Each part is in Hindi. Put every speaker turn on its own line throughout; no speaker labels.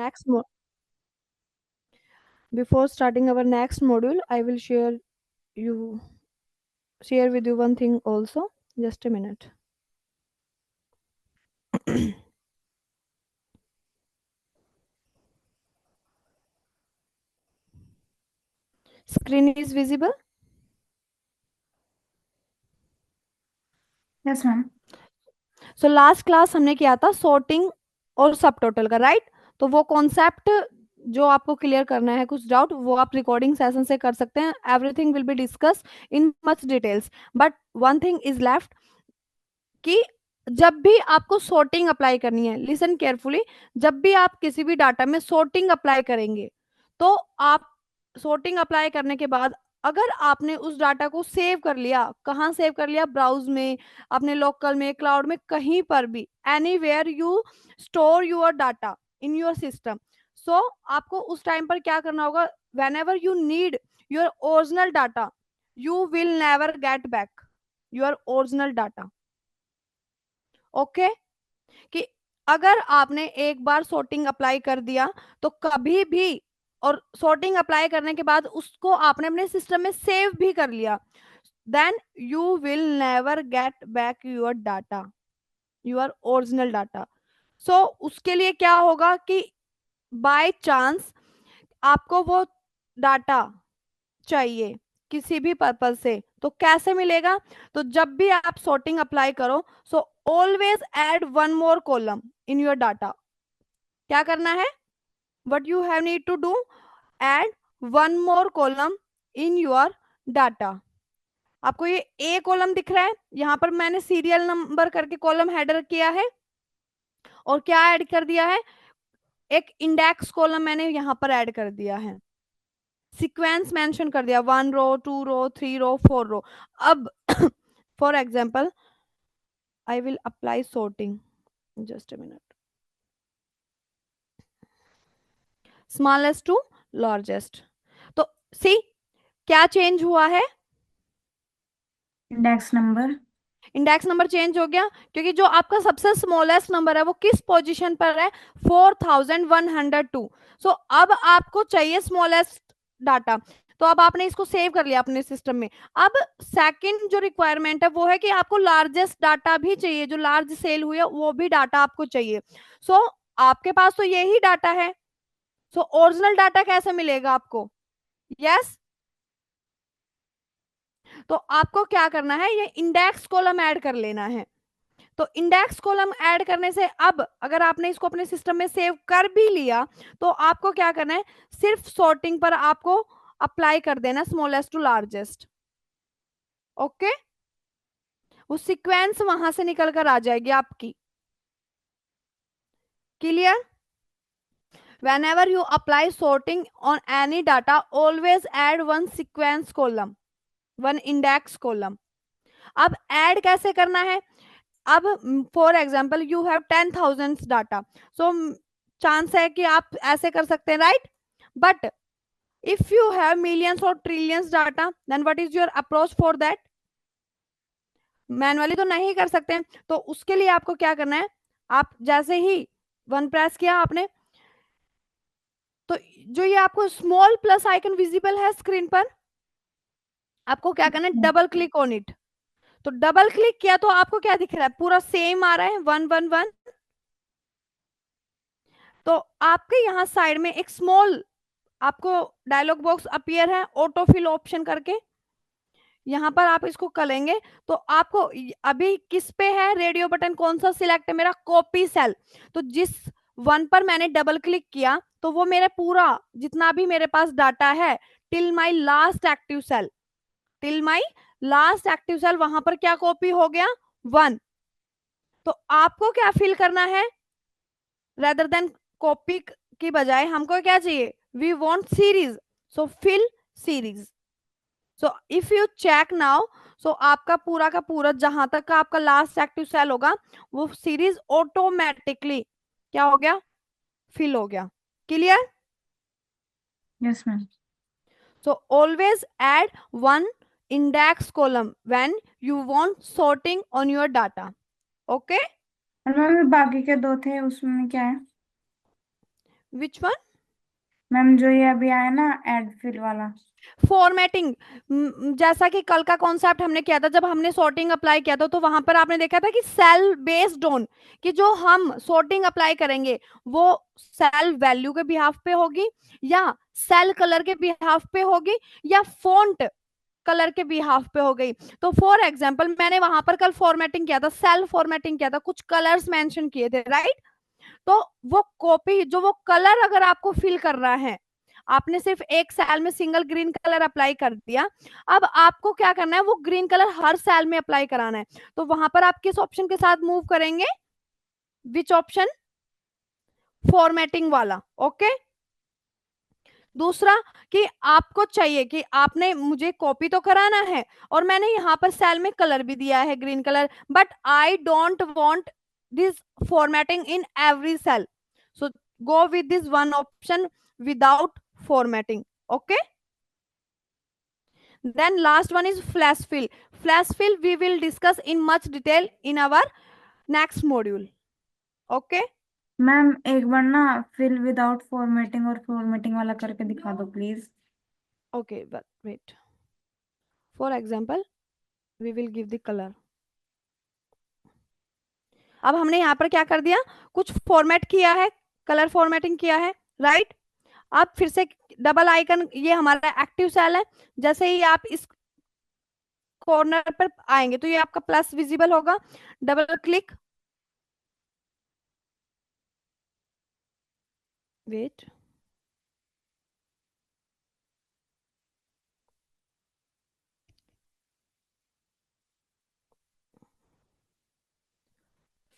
next before starting our next module, I will you share with you one thing also. Just a minute. Screen is visible.
Yes ma'am.
So last class हमने किया था सॉर्टिंग और सब टोटल का, राइट? तो वो कॉन्सेप्ट जो आपको क्लियर करना है, कुछ डाउट, वो आप रिकॉर्डिंग सेशन से कर सकते हैं। Everything will be discuss in much details, but one thing is left कि जब भी आपको सॉर्टिंग अप्लाई करनी है, लिसन केयरफुली, जब भी आप किसी भी डाटा में सॉर्टिंग अप्लाई करेंगे, तो आप सॉर्टिंग अप्लाई करने के बाद अगर आपने उस डाटा को सेव कर लिया, कहाँ सेव कर लिया? ब्राउज में, अपने लोकल में, क्लाउड में, कहीं पर भी, anywhere you store your data in your system. So आपको उस टाइम पर क्या करना होगा? Whenever you need your original data, you will never get back your original data. Okay? कि अगर आपने एक बार सॉर्टिंग अप्लाई कर दिया तो कभी भी, और सॉर्टिंग अप्लाई करने के बाद उसको आपने अपने सिस्टम में सेव भी कर लिया, then you will never get back your data, your original data. So उसके लिए क्या होगा कि बाय चांस आपको वो डाटा चाहिए किसी भी पर्पज से, तो कैसे मिलेगा? तो जब भी आप सॉर्टिंग अप्लाई करो, so always add one more column in your data. क्या करना है? What you have need to do, add one more column in your data. आपको ये ए कॉलम दिख रहा है, यहां पर मैंने सीरियल नंबर करके कॉलम हेडर किया है, और क्या ऐड कर दिया है? एक इंडेक्स कॉलम मैंने यहां पर ऐड कर दिया है, सीक्वेंस मेंशन कर दिया, 1 रो, 2 रो, 3 रो, 4 रो। अब for example I will apply sorting, just a minute, smallest to largest. तो सी क्या चेंज हुआ है?
Index number.
Index number change हो गया, क्योंकि जो आपका सबसे स्मॉलेस्ट नंबर है वो किस पोजीशन पर है? 4102। सो अब आपको चाहिए स्मॉलेस्ट डाटा, तो अब आपने इसको सेव कर लिया अपने सिस्टम में। अब सेकंड जो रिक्वायरमेंट है वो है कि आपको लार्जेस्ट डाटा भी चाहिए, जो लार्ज सेल हुई है वो भी डाटा आपको चाहिए। सो आपके पास तो यही डाटा है, सो ओरिजिनल डाटा कैसे मिलेगा आपको? यस? तो आपको क्या करना है? ये इंडेक्स कॉलम ऐड कर लेना है। तो इंडेक्स कॉलम ऐड करने से अब अगर आपने इसको अपने सिस्टम में सेव कर भी लिया, तो आपको क्या करना है? सिर्फ सॉर्टिंग पर आपको अप्लाई कर देना स्मॉलेस्ट टू लार्जेस्ट। ओके? वो सीक्वेंस वहां से निकल कर आ जाएगी आपकी। Clear? whenever you apply sorting on any data, always add one sequence column, one index column। अब ऐड कैसे करना है? अब for example you have 10,000 data, so chance है कि आप ऐसे कर सकते हैं, right? But if you have millions और trillions data, then what is your approach for that? Manually तो नहीं कर सकते हैं, तो उसके लिए आपको क्या करना है? आप जैसे ही वन प्रेस किया आपने, तो जो ये आपको स्मॉल प्लस आइकन विजिबल है स्क्रीन पर, आपको क्या करना है? Double click on it. तो डबल क्लिक किया तो आपको क्या दिख रहा है? पूरा सेम आ रहा है, 111। तो आपके यहाँ साइड में एक स्मॉल आपको डायलॉग बॉक्स अपीयर है, ऑटोफिल ऑप्शन करके। यहाँ पर आप इसको करेंगे तो आपको अभी किस पे है रेडियो बटन, कौन सा सिलेक्ट है मेरा? Copy cell. तो जिस वन पर मैंने डबल क्लिक किया, तो वो मेरा पूरा जितना भी मेरे पास डाटा है, till my last active cell, till my last active cell, वहां पर क्या कॉपी हो गया? 1। तो आपको क्या फिल करना है? रेदर देन कॉपी की बजाय हमको क्या चाहिए? We want series, so fill series. So if you check now, so आपका पूरा का पूरा जहां तक का आपका लास्ट एक्टिव सेल होगा, वो सीरीज ऑटोमेटिकली क्या हो गया? फिल हो गया। Clear?
Yes ma'am.
So always add one index column when you want sorting on your data. Okay?
और मैम बाकी के दो थे उसमें क्या है?
Which one?
मैम जो ये अभी आया ना एड फिल वाला।
फॉर्मेटिंग। जैसा कि कल का कॉन्सेप्ट हमने किया था, जब हमने सॉर्टिंग अप्लाई किया था, तो वहां पर आपने देखा था कि सेल बेस्ड ऑन, कि जो हम सॉर्टिंग अप्लाई करेंगे वो सेल वैल्यू के बिहाफ पे होगी, या सेल कलर के बिहाफ पे होगी, या फॉन्ट कलर के बिहाफ पे हो गई। तो फॉर एग्जाम्पल मैंने वहां पर कल फॉर्मेटिंग किया था, सेल फॉर्मेटिंग किया था, कुछ कलर्स मेंशन किए थे, राइट? तो वो कॉपी, जो वो कलर अगर आपको फिल कर रहा है, आपने सिर्फ एक सेल में सिंगल ग्रीन कलर अप्लाई कर दिया, अब आपको क्या करना है, वो ग्रीन कलर हर सेल में अप्लाई कराना है। तो वहां पर आप किस ऑप्शन के साथ मूव करेंगे? Which option? फॉर्मेटिंग वाला। ओके। दूसरा, कि आपको चाहिए कि आपने मुझे कॉपी तो कराना है, और मैंने यहाँ पर सेल में कलर भी दिया है green colour, but I don't want this formatting in every cell, so go with this one option, without formatting. Okay. then last one is flash fill. Flash fill we will discuss in much detail in our next module. Okay.
Ma'am एक बार ना फिल विदाउट फॉर्मेटिंग और फॉर्मेटिंग वाला करके दिखा दो please.
Okay, but wait, for example we will give the color. अब हमने यहाँ पर क्या कर दिया, कुछ फॉर्मेट किया है, कलर फॉर्मेटिंग किया है, राइट? अब फिर से डबल आइकन, ये हमारा एक्टिव सेल है, जैसे ही आप इस कॉर्नर पर आएंगे तो ये आपका प्लस विजिबल होगा, double click, wait,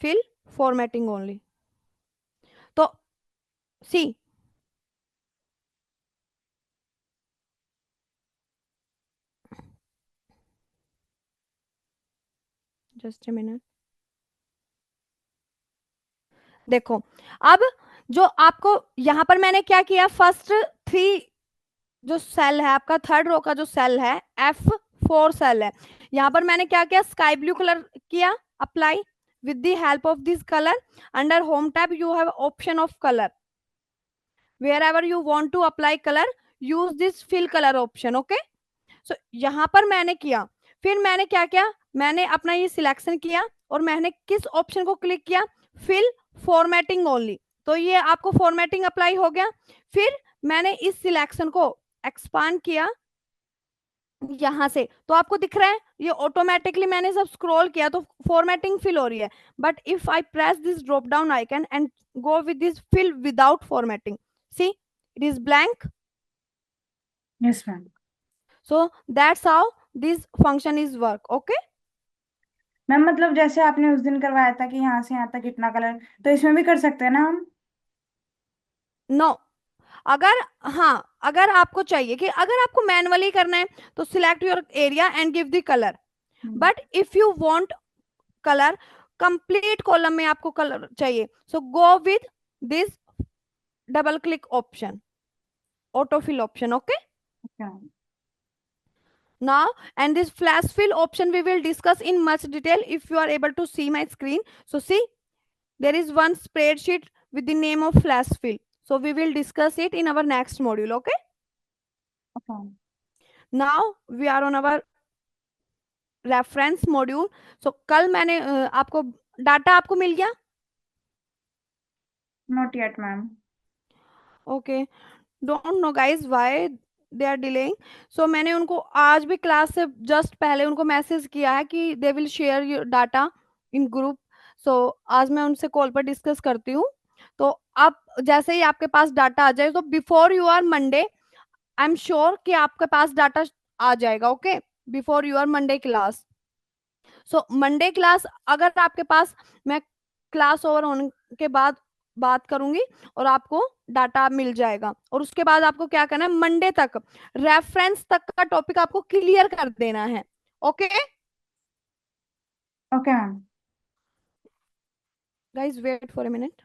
fill, formatting only. तो सी, जस्ट ए मिनट, देखो, अब जो आपको यहाँ पर मैंने क्या किया, फर्स्ट थ्री जो सेल है आपका, थर्ड रो का जो सेल है, F4 सेल है, यहाँ पर मैंने क्या किया, स्काई ब्लू कलर किया apply, with the help of this color. Under home tab you have option of color, wherever you want to apply color, use this fill color option. Okay. सो यहाँ पर मैंने किया, फिर मैंने क्या किया, मैंने अपना ये सिलेक्शन किया, और मैंने किस ऑप्शन को क्लिक किया, फिल फॉर्मेटिंग ओनली, तो ये आपको फॉर्मेटिंग अप्लाई हो गया। फिर मैंने इस सिलेक्शन को एक्सपांड किया यहां से, तो आपको दिख रहा है ये ऑटोमेटिकली, मैंने सब स्क्रॉल किया तो फॉर्मेटिंग फिल हो रही है, but if I press this drop down icon and go with this fill without formatting, see it is blank.
Yes ma'am.
so that's how this function is work. Okay.
Ma'am मतलब जैसे आपने उस दिन करवाया था कि यहाँ से यहाँ तक इतना कलर, तो इसमें भी कर सकते हैं ना हम?
नो, अगर, हाँ, अगर आपको चाहिए कि अगर आपको मैनुअली करना है तो select your area and give the colour,
hmm.
But if you want colour, complete column में आपको कलर चाहिए, so go with this double click option, auto fill option. Okay.
अच्छा।
now and this flash fill option we will discuss in much detail if you are able to see my screen. So see, there is one spreadsheet with the name of flash fill, so we will discuss it in our next module. Okay.
अच्छा।
now we are on our reference module. So कल मैंने आपको डाटा आपको मिल गया।
Not yet ma'am.
Okay, don't know guys why they are delaying. So मैंने उनको आज भी क्लास से जस्ट पहले उनको मैसेज किया है कि they will share your data in group. So आज मैं उनसे कॉल पर डिस्कस करती हूँ। तो अब जैसे ही आपके पास डाटा आ जाए, तो before you are Monday, I am sure कि आपके पास डाटा आ जाएगा। Okay, before you are Monday class. So Monday class अगर आपके पास, मैं क्लास ओवर होने के बाद बात करूंगी और आपको डाटा मिल जाएगा, और उसके बाद आपको क्या करना है, मंडे तक रेफरेंस तक का टॉपिक आपको क्लियर कर देना है। Okay
okay ma'am.
Guys, wait for a minute.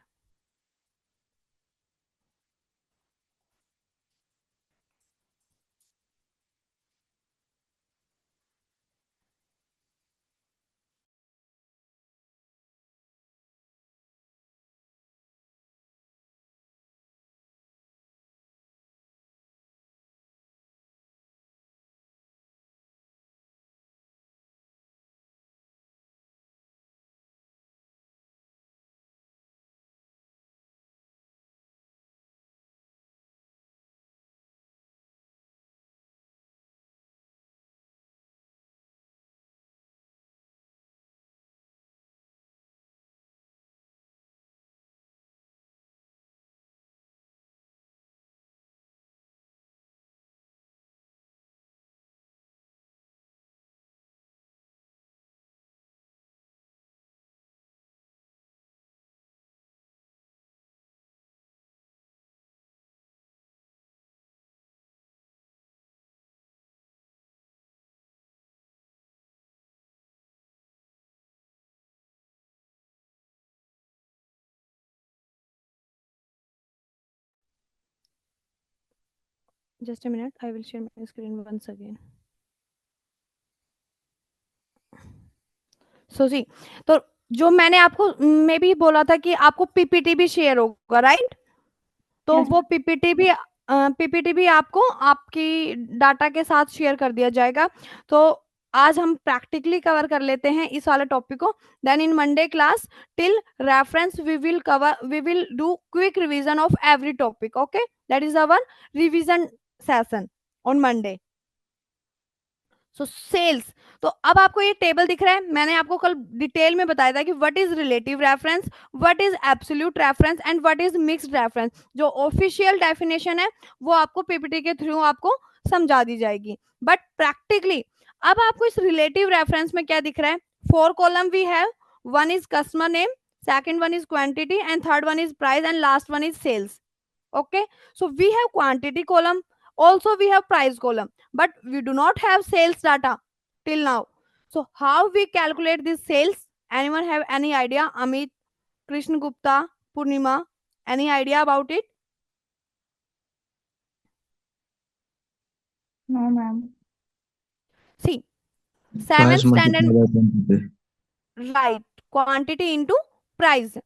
Just a minute, I will share my screen once again. So see, तो जो मैंने आपको मे भी बोला था कि आपको पीपीटी भी शेयर होगा, राइट? तो
यस।
वो पीपीटी भी आपको आपकी डाटा के साथ शेयर कर दिया जाएगा। तो आज हम प्रैक्टिकली कवर कर लेते हैं इस वाले टॉपिक को। Then in Monday class till reference we will do quick revision of every topic. Okay, that is our revision session on Monday. So cells, तो अब आपको ये टेबल दिख रहा है। मैंने आपको कल डिटेल में बताया था कि what is relative reference, what is absolute reference and what is mixed reference. जो ऑफिशियल डेफिनेशन है वो आपको पीपीटी के थ्रू आपको समझा दी जाएगी, बट प्रैक्टिकली अब आपको इस रिलेटिव रेफरेंस में क्या दिख रहा है? 4 column we have, one is customer name, second one is quantity, and third one is price, and last one is sales. Okay, so we have quantity column, also we have price column, but we do not have sales data till now. So how we calculate this sales? Anyone have any idea? Amit, Krishna Gupta, Purnima, any idea about it?
No ma'am.
See,
price
seventh standard,
multiply by quantity.
right, quantity into price.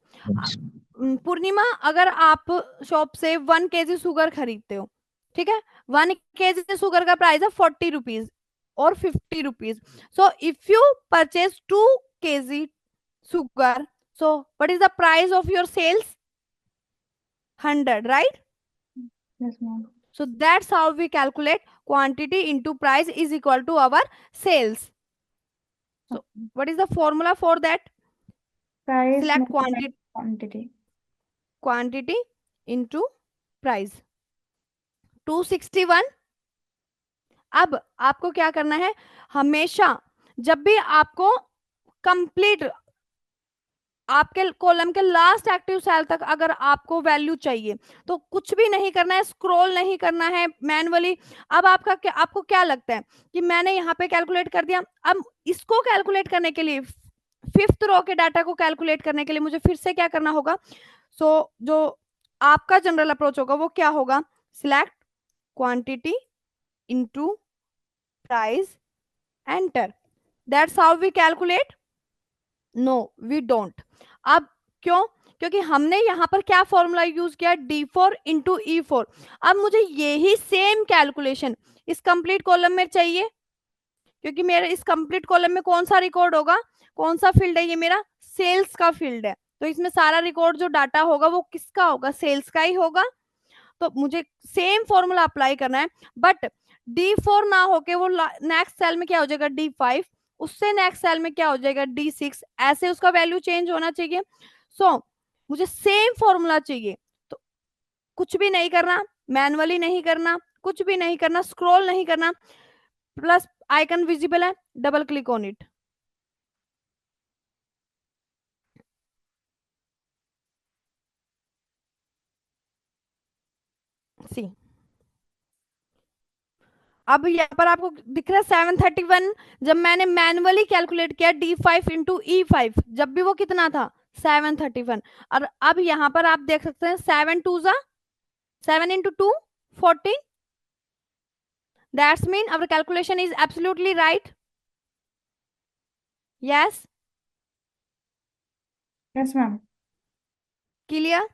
Purnima, अगर आप शॉप से 1 kg शुगर खरीदते हो, ठीक है, 1 kg शुगर का प्राइस है 40 रुपीज और 50 rupees. So if you purchase 2 kg sugar, so what is the price of your sales? 100, right?
Yes ma'am.
So that's how we calculate quantity into price is equal to our sales. So what is the formula for that?
Price
Select
multiply quantity.
quantity into price, 261। अब आपको क्या करना है? हमेशा जब भी आपको कंप्लीट आपके कॉलम के लास्ट एक्टिव सेल तक अगर आपको वैल्यू चाहिए तो कुछ भी नहीं करना है, स्क्रॉल नहीं करना है मैनुअली। अब आपको क्या लगता है कि मैंने यहाँ पे कैलकुलेट कर दिया, अब इसको कैलकुलेट करने के लिए, फिफ्थ रो के डाटा को कैलकुलेट करने के लिए मुझे फिर से क्या करना होगा? जो आपका जनरल अप्रोच होगा वो क्या होगा? Select quantity into price, enter. That's how we calculate. No, we don't. अब क्यों? क्योंकि हमने यहां पर क्या फॉर्मूला यूज किया? D4 × E4। अब मुझे यही सेम कैलकुलेशन इस कंप्लीट कॉलम में चाहिए, क्योंकि मेरे इस कंप्लीट कॉलम में कौन सा रिकॉर्ड होगा? कौन सा फील्ड है? ये मेरा सेल्स का फील्ड है। तो इसमें सारा रिकॉर्ड जो डाटा होगा वो किसका होगा? सेल्स का ही होगा। तो मुझे सेम फॉर्मूला अप्लाई करना है, बट D4 ना होके वो नेक्स्ट सेल में क्या हो जाएगा? D5, उससे नेक्स्ट सेल में क्या हो जाएगा? D6, ऐसे उसका वैल्यू चेंज होना चाहिए। सो मुझे सेम फॉर्मूला चाहिए, तो कुछ भी नहीं करना, मैनुअली नहीं करना, कुछ भी नहीं करना, स्क्रॉल नहीं करना, प्लस आइकन विजिबल है, डबल क्लिक ऑन इट। सी, अब यहाँ पर आपको दिख रहा है 731। जब मैंने मैनुअली कैलकुलेट किया D5 × E5, जब भी वो कितना था? 731। और अब यहाँ पर आप देख सकते हैं 7 × 2 14। That's mean our calculation is absolutely right. Yes,
yes ma'am.
Clear?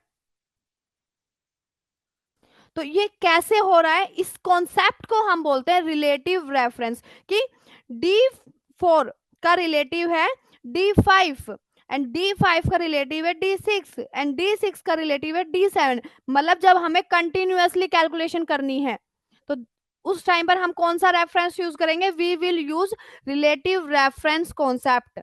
तो ये कैसे हो रहा है? इस कॉन्सेप्ट को हम बोलते हैं रिलेटिव रेफरेंस, कि D4 का रिलेटिव है D5, एंड D5 का रिलेटिव है D6, एंड D6 का रिलेटिव है D7। मतलब जब हमें कंटिन्यूअसली कैलकुलेशन करनी है तो उस टाइम पर हम कौन सा रेफरेंस यूज करेंगे? We will use relative reference concept.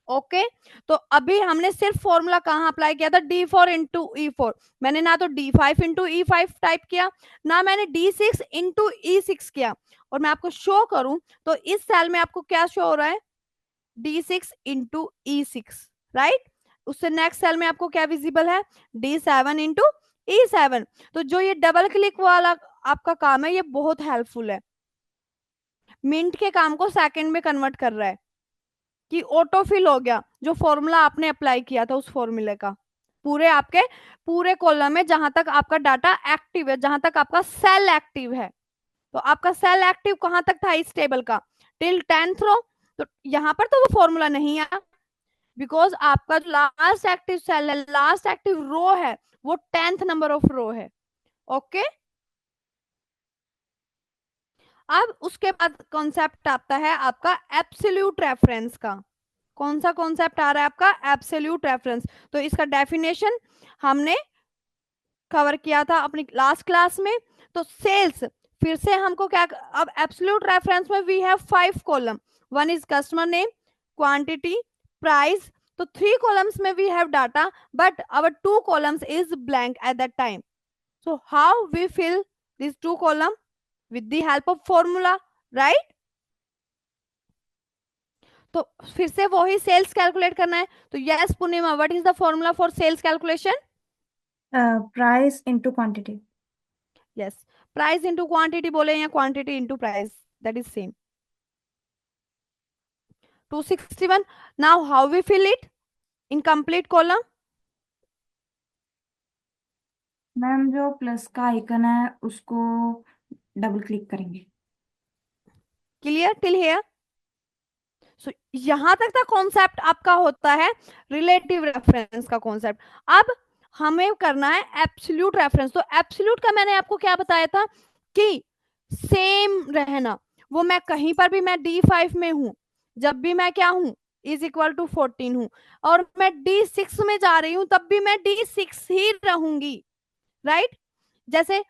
Okay, तो अभी हमने सिर्फ फॉर्मूला कहाँ अप्लाई किया था? D4 × E4। मैंने ना तो D5 × E5 टाइप किया, ना मैंने D6 × E6 किया। और मैं आपको शो करूं तो इस सेल में आपको क्या शो हो रहा है? D6 × E6, right? उससे नेक्स्ट सेल में आपको क्या विजिबल है? D7 × E7। तो जो ये डबल क्लिक वाला आपका काम है ये बहुत हेल्पफुल है, मिनट के काम को सेकंड में कन्वर्ट कर रहा है, कि ऑटो फिल हो गया जो फॉर्मूला आपने अप्लाई किया था उस फॉर्मूले का। पूरे आपके पूरे कॉलम में जहां तक आपका डाटा एक्टिव है, जहां तक आपका सेल एक्टिव है। तो आपका सेल एक्टिव कहां तक था इस टेबल का? टिल 10th रो। तो यहाँ पर तो वो फॉर्मूला नहीं आया, बिकॉज आपका जो लास्ट एक्टिव सेल है, लास्ट एक्टिव रो है, वो 10th नंबर ऑफ रो है। ओके। अब उसके बाद कॉन्सेप्ट आता है आपका एब्सोल्यूट रेफरेंस का। कौन सा कॉन्सेप्ट आ रहा है आपका? Absolute reference. तो इसका डेफिनेशन हमने कवर किया था अपनी लास्ट क्लास में। तो सेल्स, फिर से हमको क्या, अब एब्सोल्यूट रेफरेंस में we have 5 column. One is customer name, quantity, price. तो 3 कॉलम्स में we have data, but our 2 columns is blank at that time. So how we fill these 2 column? With the help of formula, right? तो फिर से वही सेल्स कैलकुलेट करना है। तो yes Purnima, what is the formula for sales calculation?
Price into quantity.
Yes, price into quantity बोले या quantity into price, that is same. 261। Now how we fill it in complete column?
Ma'am जो प्लस का आइकन है उसको डबल क्लिक करेंगे।
Clear till here? सो यहां तक का कॉन्सेप्ट आपका होता है रिलेटिव रेफरेंस का कॉन्सेप्ट। अब हमें करना है एब्सोल्यूट रेफरेंस। तो एब्सोल्यूट का मैंने आपको क्या बताया था कि सेम रहना। वो मैं कहीं पर भी, मैं D5 में हूं, जब भी मैं क्या हूं, इज इक्वल टू 14 हूं, और मैं D6 में जा रही हूं तब भी मैं D6 ही रहूंगी, राइट? जैसे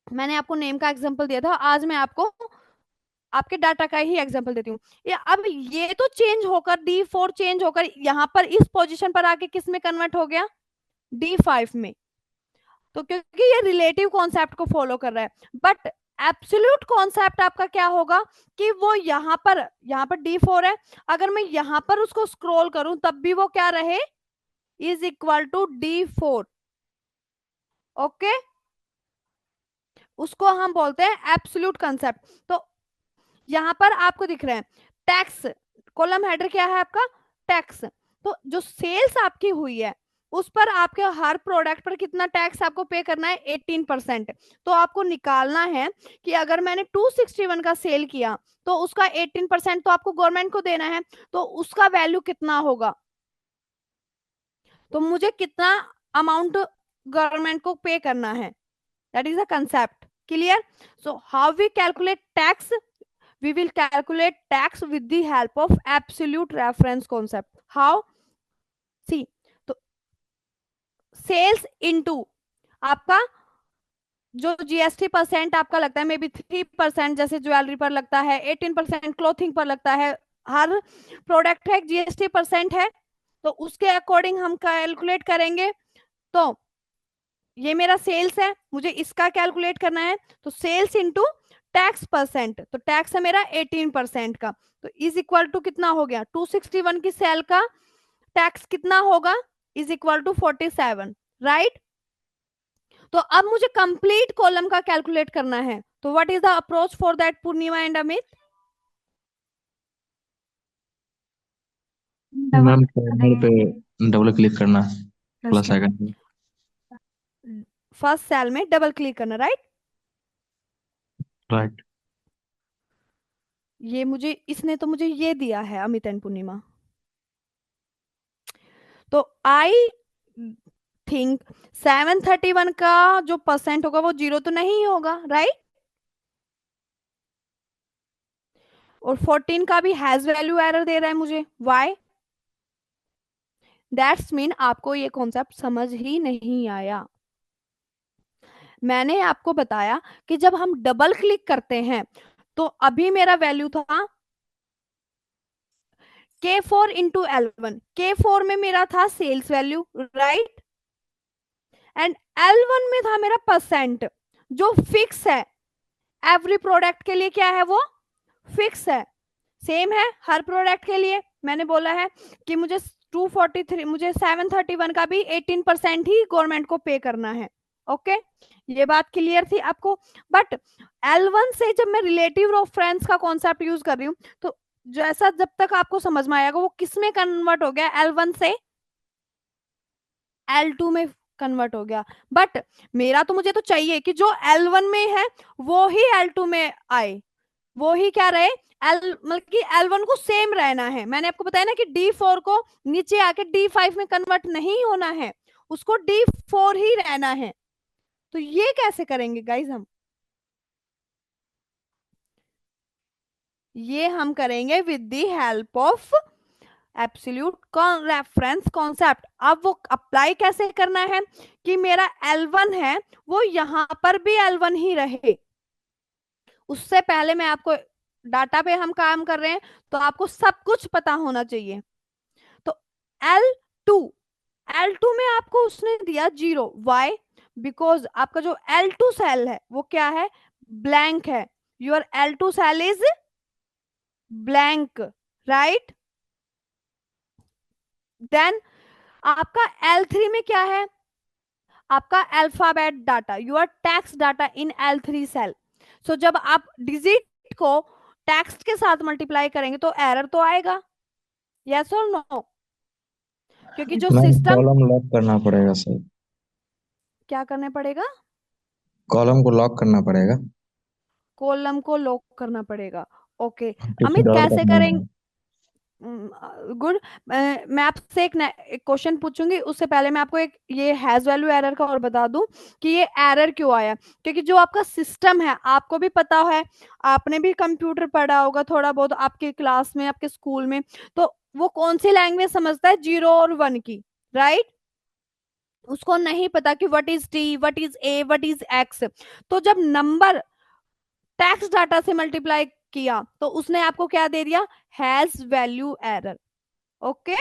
मैंने आपको नेम का एग्जांपल दिया था, आज मैं आपको आपके डाटा का ही एग्जांपल देती हूँ। ये अब ये तो चेंज होकर D4 चेंज होकर यहाँ पर इस पोजीशन पर आके किस में कन्वर्ट हो गया? D5 में। तो क्योंकि ये रिलेटिव कॉन्सेप्ट को फॉलो कर रहा है। बट एब्सोल्यूट कॉन्सेप्ट आपका क्या होगा कि वो यहाँ पर D4 है, अगर मैं यहाँ पर उसको स्क्रॉल करूं तब भी वो क्या रहे? Is equal to D4। Okay, उसको हम बोलते हैं एब्सोल्यूट कॉन्सेप्ट। तो यहां पर आपको दिख रहा है टैक्स, कॉलम हेडर क्या है आपका? टैक्स। तो जो सेल्स आपकी हुई है उस पर आपके हर प्रोडक्ट पर कितना टैक्स आपको पे करना है? 18%। तो आपको निकालना है कि अगर मैंने 261 का सेल किया तो उसका 18% तो आपको गवर्नमेंट को देना है, तो उसका वैल्यू कितना होगा? तो मुझे कितना अमाउंट गवर्नमेंट को पे करना है, that is a concept. Clear? So how we calculate tax? We will calculate tax with the help of absolute reference concept. How? See, तो सेल्स इनटू आपका जो जीएसटी परसेंट आपका लगता है, मे बी 3% जैसे ज्वेलरी पर लगता है, 18% क्लोथिंग पर लगता है, हर प्रोडक्ट है जीएसटी परसेंट है, तो उसके अकॉर्डिंग हम कैलकुलेट करेंगे। तो ये मेरा सेल्स है, मुझे इसका कैलकुलेट करना है। तो सेल्स इंटू टैक्स परसेंट, तो टैक्स है मेरा 18% का, तो इज इक्वल टू कितना हो गया? 261 की सेल का टैक्स कितना होगा? Is equal to 47, right? तो अब मुझे कंप्लीट कॉलम का कैलकुलेट करना है। तो what is the approach for that Purnima and Amit?
Double
ma'am
click
corner
करेंगे।
पे डबल क्लिक करना है,
प्लस
प्लस
के
आइकन पे।
फर्स्ट सेल में डबल क्लिक करना, राइट?
राइट।
ये मुझे, इसने तो मुझे ये दिया है अमित एंड पूर्णिमा। तो आई थिंक 731 का जो परसेंट होगा वो 0 तो नहीं होगा, राइट? और 14 का भी हैज वैल्यू एरर दे रहा है मुझे, वाई? दैट्स मीन आपको ये कॉन्सेप्ट समझ ही नहीं आया। मैंने आपको बताया कि जब हम डबल क्लिक करते हैं तो अभी मेरा वैल्यू था K4 इंटू L1। K4 में मेरा था sales value, right? And L1 में था मेरा परसेंट, जो फिक्स है। एवरी प्रोडक्ट के लिए क्या है? वो फिक्स है, सेम है हर प्रोडक्ट के लिए। मैंने बोला है कि मुझे 243, मुझे 731 का भी 18% ही गवर्नमेंट को पे करना है। ओके, ये बात क्लियर थी आपको? बट L1 से जब मैं रिलेटिव रेफरेंस का कॉन्सेप्ट यूज कर रही हूँ, तो जैसा जब तक आपको समझ में आएगा वो किस में कन्वर्ट हो गया? L1 से L2 में कन्वर्ट हो गया। बट मेरा तो मुझे तो चाहिए कि जो L1 में है वो ही L2 में आए, वो ही क्या रहे, एल मतलब कि L1 को सेम रहना है। मैंने आपको बताया ना कि D4 को नीचे आके D5 में कन्वर्ट नहीं होना है, उसको D4 ही रहना है। तो ये कैसे करेंगे गाइज हम? ये हम करेंगे with the help of absolute reference concept. अब वो अप्लाई कैसे करना है कि मेरा L1 है वो यहां पर भी L1 ही रहे। उससे पहले मैं आपको, डाटा पे हम काम कर रहे हैं तो आपको सब कुछ पता होना चाहिए। तो L2, L2 में आपको उसने दिया 0, वाई? बिकॉज आपका जो L2 सेल है वो क्या है, ब्लैंक है। Your L2 cell is blank, right? Then आपका L3 में क्या है, आपका alphabet data, your text data in L3 cell. So जब आप डिजिट को टेक्स्ट के साथ मल्टीप्लाई करेंगे तो एरर तो आएगा, यस और नो? क्योंकि जो
मैम
सिस्टम,
कॉलम लॉक करना पड़ेगा सर।
क्या करने पड़ेगा,
कॉलम को लॉक करना पड़ेगा
कॉलम को लॉक करना पड़ेगा। ओके,
क्योंकि
अमित
डॉलर का
कैसे
साइन
करेंगे?
है।
गुड। मैं आपसे एक क्वेश्चन पूछूंगी, उससे पहले मैं आपको एक ये हैज वैल्यू एरर का और बता दूं कि ये एरर क्यों आया। क्योंकि जो आपका सिस्टम है, आपको भी पता है, आपने भी कंप्यूटर पढ़ा होगा थोड़ा बहुत आपके क्लास में, आपके स्कूल में, तो वो कौन सी लैंग्वेज समझता है, 0 और 1 की, राइट? उसको नहीं पता कि what is T, what is a, what is x. तो जब नंबर टेक्स्ट डाटा से मल्टीप्लाई किया तो उसने आपको क्या दे दिया, हैज वैल्यू एरर। ओके,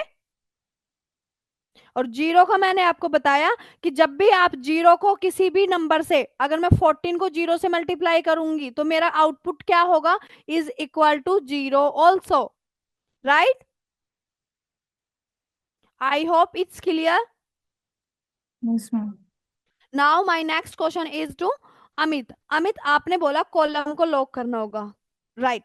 और 0 का मैंने आपको बताया कि जब भी आप 0 को किसी भी नंबर से, अगर मैं 14 को 0 से मल्टीप्लाई करूंगी तो मेरा आउटपुट क्या होगा, is equal to 0 also, right? I hope it's clear.
Yes ma'am.
Now my next question is to Amit. Amit, आपने बोला कॉलम को लॉक करना होगा, राइट?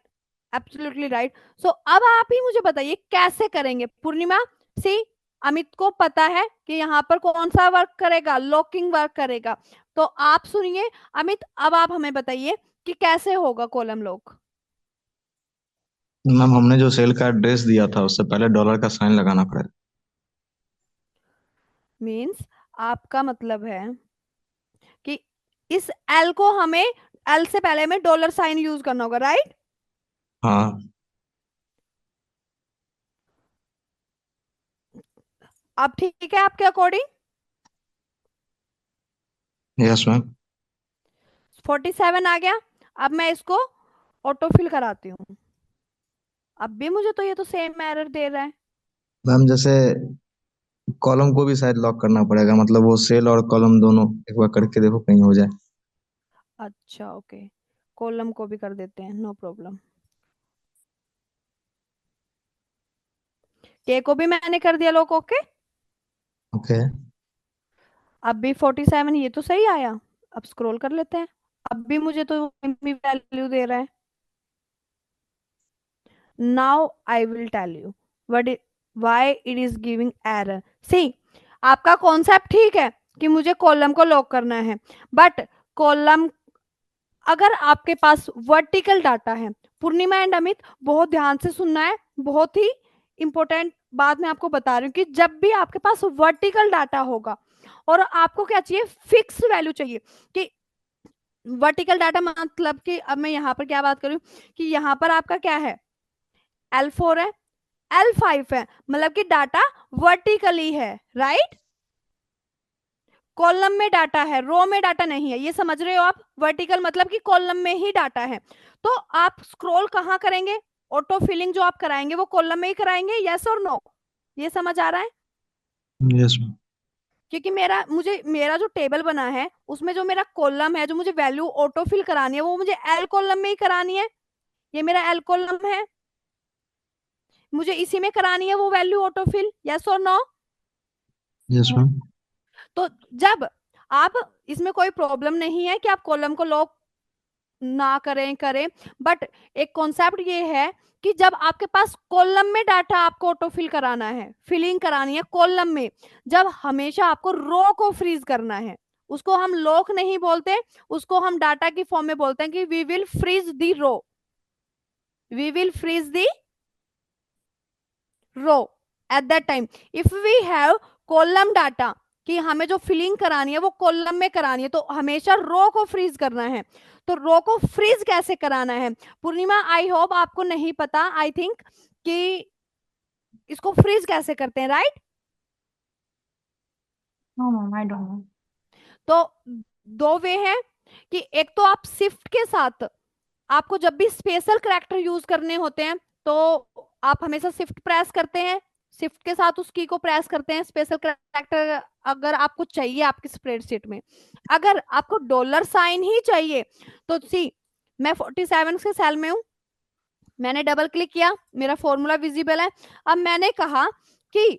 Absolutely right. सो अब आप ही मुझे बताइए कैसे करेंगे। पूर्णिमा, सी, अमित को पता है कि यहाँ पर कौन सा वर्क करेगा, लॉकिंग वर्क करेगा। तो आप सुनिए अमित, अब आप हमें बताइए कि कैसे होगा कॉलम लॉक।
मैम हमने जो सेल का एड्रेस दिया था उससे पहले डॉलर का साइन लगाना पड़ेगा।
मीन्स आपका मतलब है कि इस एल को हमें, एल से पहले हमें डॉलर साइन यूज करना होगा, राइट?
हाँ।
अब ठीक है आपके अकॉर्डिंग?
Yes ma'am.
47 आ गया। अब मैं इसको ऑटो फिल कराती हूँ। अब भी मुझे तो ये तो सेम एरर दे रहा है।
मैम जैसे कॉलम को भी शायद लॉक करना पड़ेगा, मतलब वो सेल और कॉलम दोनों एक बार करके देखो कहीं हो जाए।
अच्छा ओके, कॉलम को भी कर देते हैं, नो प्रॉब्लम। के को भी मैंने कर दिया लॉक, ओके।
ओके।
अब भी 47, ये तो सही आया। अब स्क्रॉल कर लेते हैं, अब भी मुझे तो वैल्यू दे रहा है। Now I will tell you what why it is giving error. See, आपका कॉन्सेप्ट ठीक है कि मुझे कॉलम को लॉक करना है, बट कॉलम, अगर आपके पास वर्टिकल डाटा है, पूर्णिमा एंड अमित बहुत ध्यान से सुनना है, बहुत ही इंपॉर्टेंट बात मैं आपको बता रही हूँ कि जब भी आपके पास वर्टिकल डाटा होगा और आपको क्या चाहिए, फिक्स वैल्यू चाहिए। कि वर्टिकल डाटा मतलब कि अब मैं यहाँ पर क्या बात करूँ कि यहाँ पर आपका क्या है, L4 है, L5 है, मतलब कि डाटा वर्टिकली है, राइट? कॉलम में डाटा है, रो में डाटा नहीं है, ये समझ रहे हो आप? वर्टिकल मतलब कि कॉलम में ही डाटा है। तो आप स्क्रॉल कहाँ करेंगे, ऑटो फिलिंग जो आप कराएंगे वो कॉलम में ही कराएंगे, यस और नो? ये समझ आ रहा है?
Yes ma'am.
क्योंकि मेरा जो टेबल बना है उसमें जो मेरा कॉलम है, जो मुझे वैल्यू ऑटो फिल करानी है वो मुझे एल कॉलम में ही करानी है। ये मेरा एल कॉलम है, मुझे इसी में करानी है वो वैल्यू ऑटो फिल, यस और नो?
Yes ma'am.
तो जब आप, इसमें कोई प्रॉब्लम नहीं है कि आप कॉलम को लॉक ना करें करें, बट एक कॉन्सेप्ट ये है कि जब आपके पास कॉलम में डाटा आपको ऑटो फिल कराना है, फिलिंग करानी है कॉलम में, जब हमेशा आपको रो को फ्रीज करना है, उसको हम लॉक नहीं बोलते, उसको हम डाटा की फॉर्म में बोलते हैं कि we will freeze the row, we will freeze the row at that time if we have column data, कि हमें जो फिलिंग करानी है वो कॉलम में करानी है, तो हमेशा रो को फ्रीज करना है। तो रो को फ्रीज कैसे कराना है पूर्णिमा, आई होप आपको नहीं पता, आई थिंक कि इसको फ्रीज कैसे करते हैं, right?
No ma'am, I don't know.
तो दो वे हैं कि एक तो आप शिफ्ट के साथ, आपको जब भी स्पेशल करैक्टर यूज करने होते हैं तो आप हमेशा शिफ्ट प्रेस करते हैं, शिफ्ट के साथ उस की को प्रेस करते हैं, स्पेशल करैक्टर अगर आपको चाहिए आपकी स्प्रेडशीट में। अगर आपको डॉलर साइन ही चाहिए तो सी, मैं 47 के सेल में हूं, मैंने डबल क्लिक किया, मेरा फॉर्मूला विजिबल है। अब मैंने कहा कि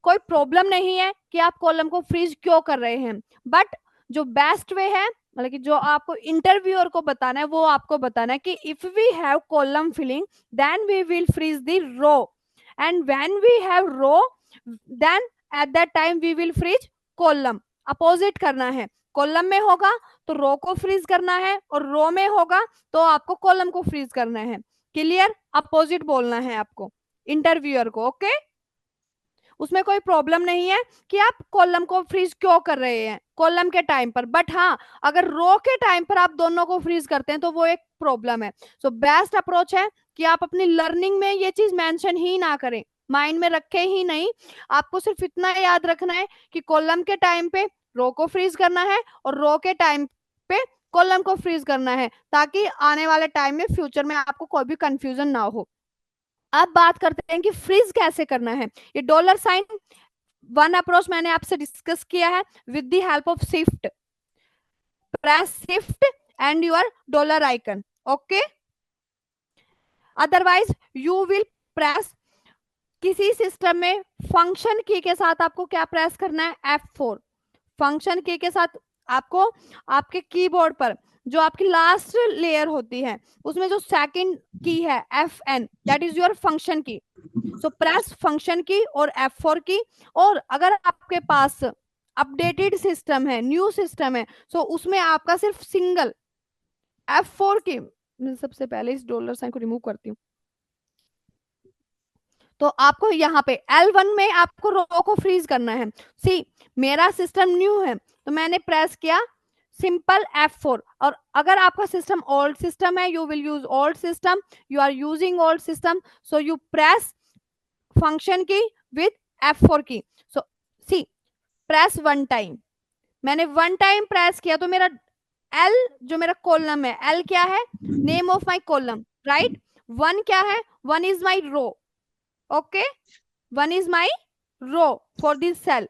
कोई प्रॉब्लम नहीं है कि आप कॉलम को फ्रीज क्यों कर रहे हैं, बट जो बेस्ट वे है, मतलब कि जो आपको इंटरव्यूअर को बताना है वो आपको बताना है कि if we have column filling then we will freeze the row, and when we have row then at that time we will freeze column. Opposite करना है, कॉलम में होगा तो रो को फ्रीज करना है, और रो में होगा तो आपको कॉलम को फ्रीज करना है। क्लियर? अपोजिट बोलना है आपको इंटरव्यूअर को, ओके? उसमें कोई प्रॉब्लम नहीं है कि आप कॉलम को फ्रीज क्यों कर रहे हैं कॉलम के टाइम पर, बट हाँ अगर रो के टाइम पर आप दोनों को फ्रीज करते हैं तो वो एक प्रॉब्लम है। सो बेस्ट अप्रोच है कि आप अपनी लर्निंग में ये चीज मेंशन ही ना करें, माइंड में रखे ही नहीं, आपको सिर्फ इतना याद रखना है कि कॉलम के टाइम पे रो को फ्रीज करना है और रो के टाइम पे कॉलम को फ्रीज करना है, ताकि आने वाले टाइम में फ्यूचर में आपको कोई भी कंफ्यूजन ना हो। अब बात करते हैं कि फ्रीज कैसे करना है। ये डॉलर साइन वन अप्रोच मैंने आपसे डिस्कस किया है with the help of shift, press shift and your dollar icon, okay? Otherwise you will press किसी सिस्टम में फंक्शन की के साथ आपको क्या प्रेस करना है, F4। फंक्शन की के साथ आपको आपके कीबोर्ड पर जो आपकी लास्ट लेयर होती है उसमें जो सेकंड की है FN, that is your function की। सो प्रेस फंक्शन की और F4 की। और अगर आपके पास अपडेटेड सिस्टम है, न्यू सिस्टम है, सो उसमें आपका सिर्फ सिंगल F4 की, मैं सबसे पहले इस डॉलर साइन को रिमूव करती हूँ, तो आपको यहाँ पे L1 में आपको रो को फ्रीज करना है। सी, मेरा सिस्टम न्यू है तो मैंने प्रेस किया सिंपल F4, और अगर आपका सिस्टम ओल्ड सिस्टम है you will use old system, you are using old system, so you press function key with F4 key. So see, press one time, मैंने वन टाइम प्रेस किया तो मेरा L जो मेरा कॉलम है, L क्या है, name of my column, right? One क्या है, one is my row, okay? One is my row for this cell.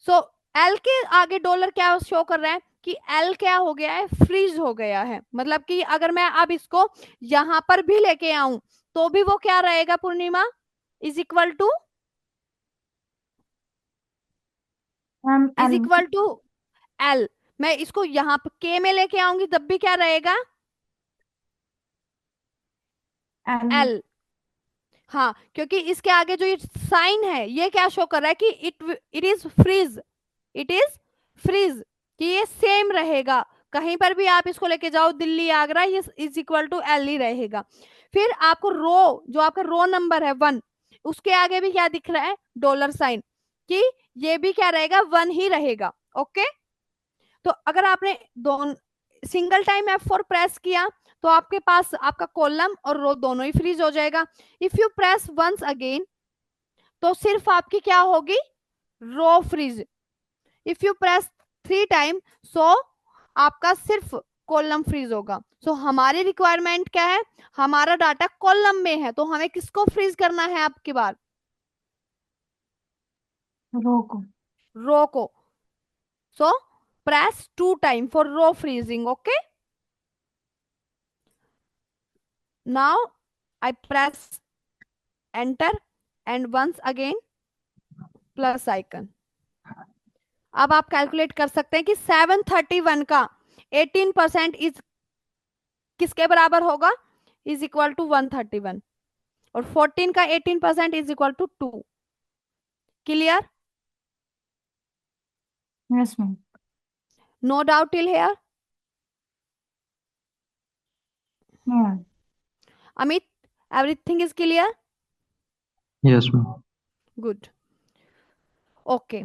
So L के आगे डॉलर क्या शो कर रहा है कि L क्या हो गया है, फ्रीज हो गया है। मतलब कि अगर मैं अब इसको यहां पर भी लेके आऊं तो भी वो क्या रहेगा Purnima, is equal to,
ma'am
is
L.
Equal to L। मैं इसको यहाँ पे K में लेके आऊंगी तब भी क्या रहेगा,
एल।
L। हाँ, क्योंकि इसके आगे जो ये साइन है ये क्या शो कर रहा है कि it is freeze, it is freeze, कि ये सेम रहेगा, कहीं पर भी आप इसको लेके जाओ दिल्ली आगरा, ये इज इक्वल टू L ही रहेगा। फिर आपको रो, जो आपका रो नंबर है 1, उसके आगे भी क्या दिख रहा है, डॉलर साइन, कि ये भी क्या रहेगा, 1 ही रहेगा, ओके? तो अगर आपने दोनों सिंगल टाइम F4 प्रेस किया तो आपके पास आपका कॉलम और रो दोनों ही फ्रीज हो जाएगा। If you press once again तो सिर्फ आपकी क्या होगी, row freeze. If you press 3 time so आपका सिर्फ कॉलम फ्रीज होगा। सो हमारी रिक्वायरमेंट क्या है, हमारा डाटा कॉलम में है तो हमें किसको फ्रीज करना है आपकी बार,
रो को।
रो को। So press 2 time for row freezing, okay? Now I press enter and once again plus icon। अब आप कैलकुलेट कर सकते हैं कि 731 का 18% इज किसके बराबर होगा, इज इक्वल टू 131, और 14 का 18% is equal to 2। Clear?
Yes ma'am.
No doubt till here?
Ma'am.
Amit, everything is clear?
Yes ma'am.
Good, okay.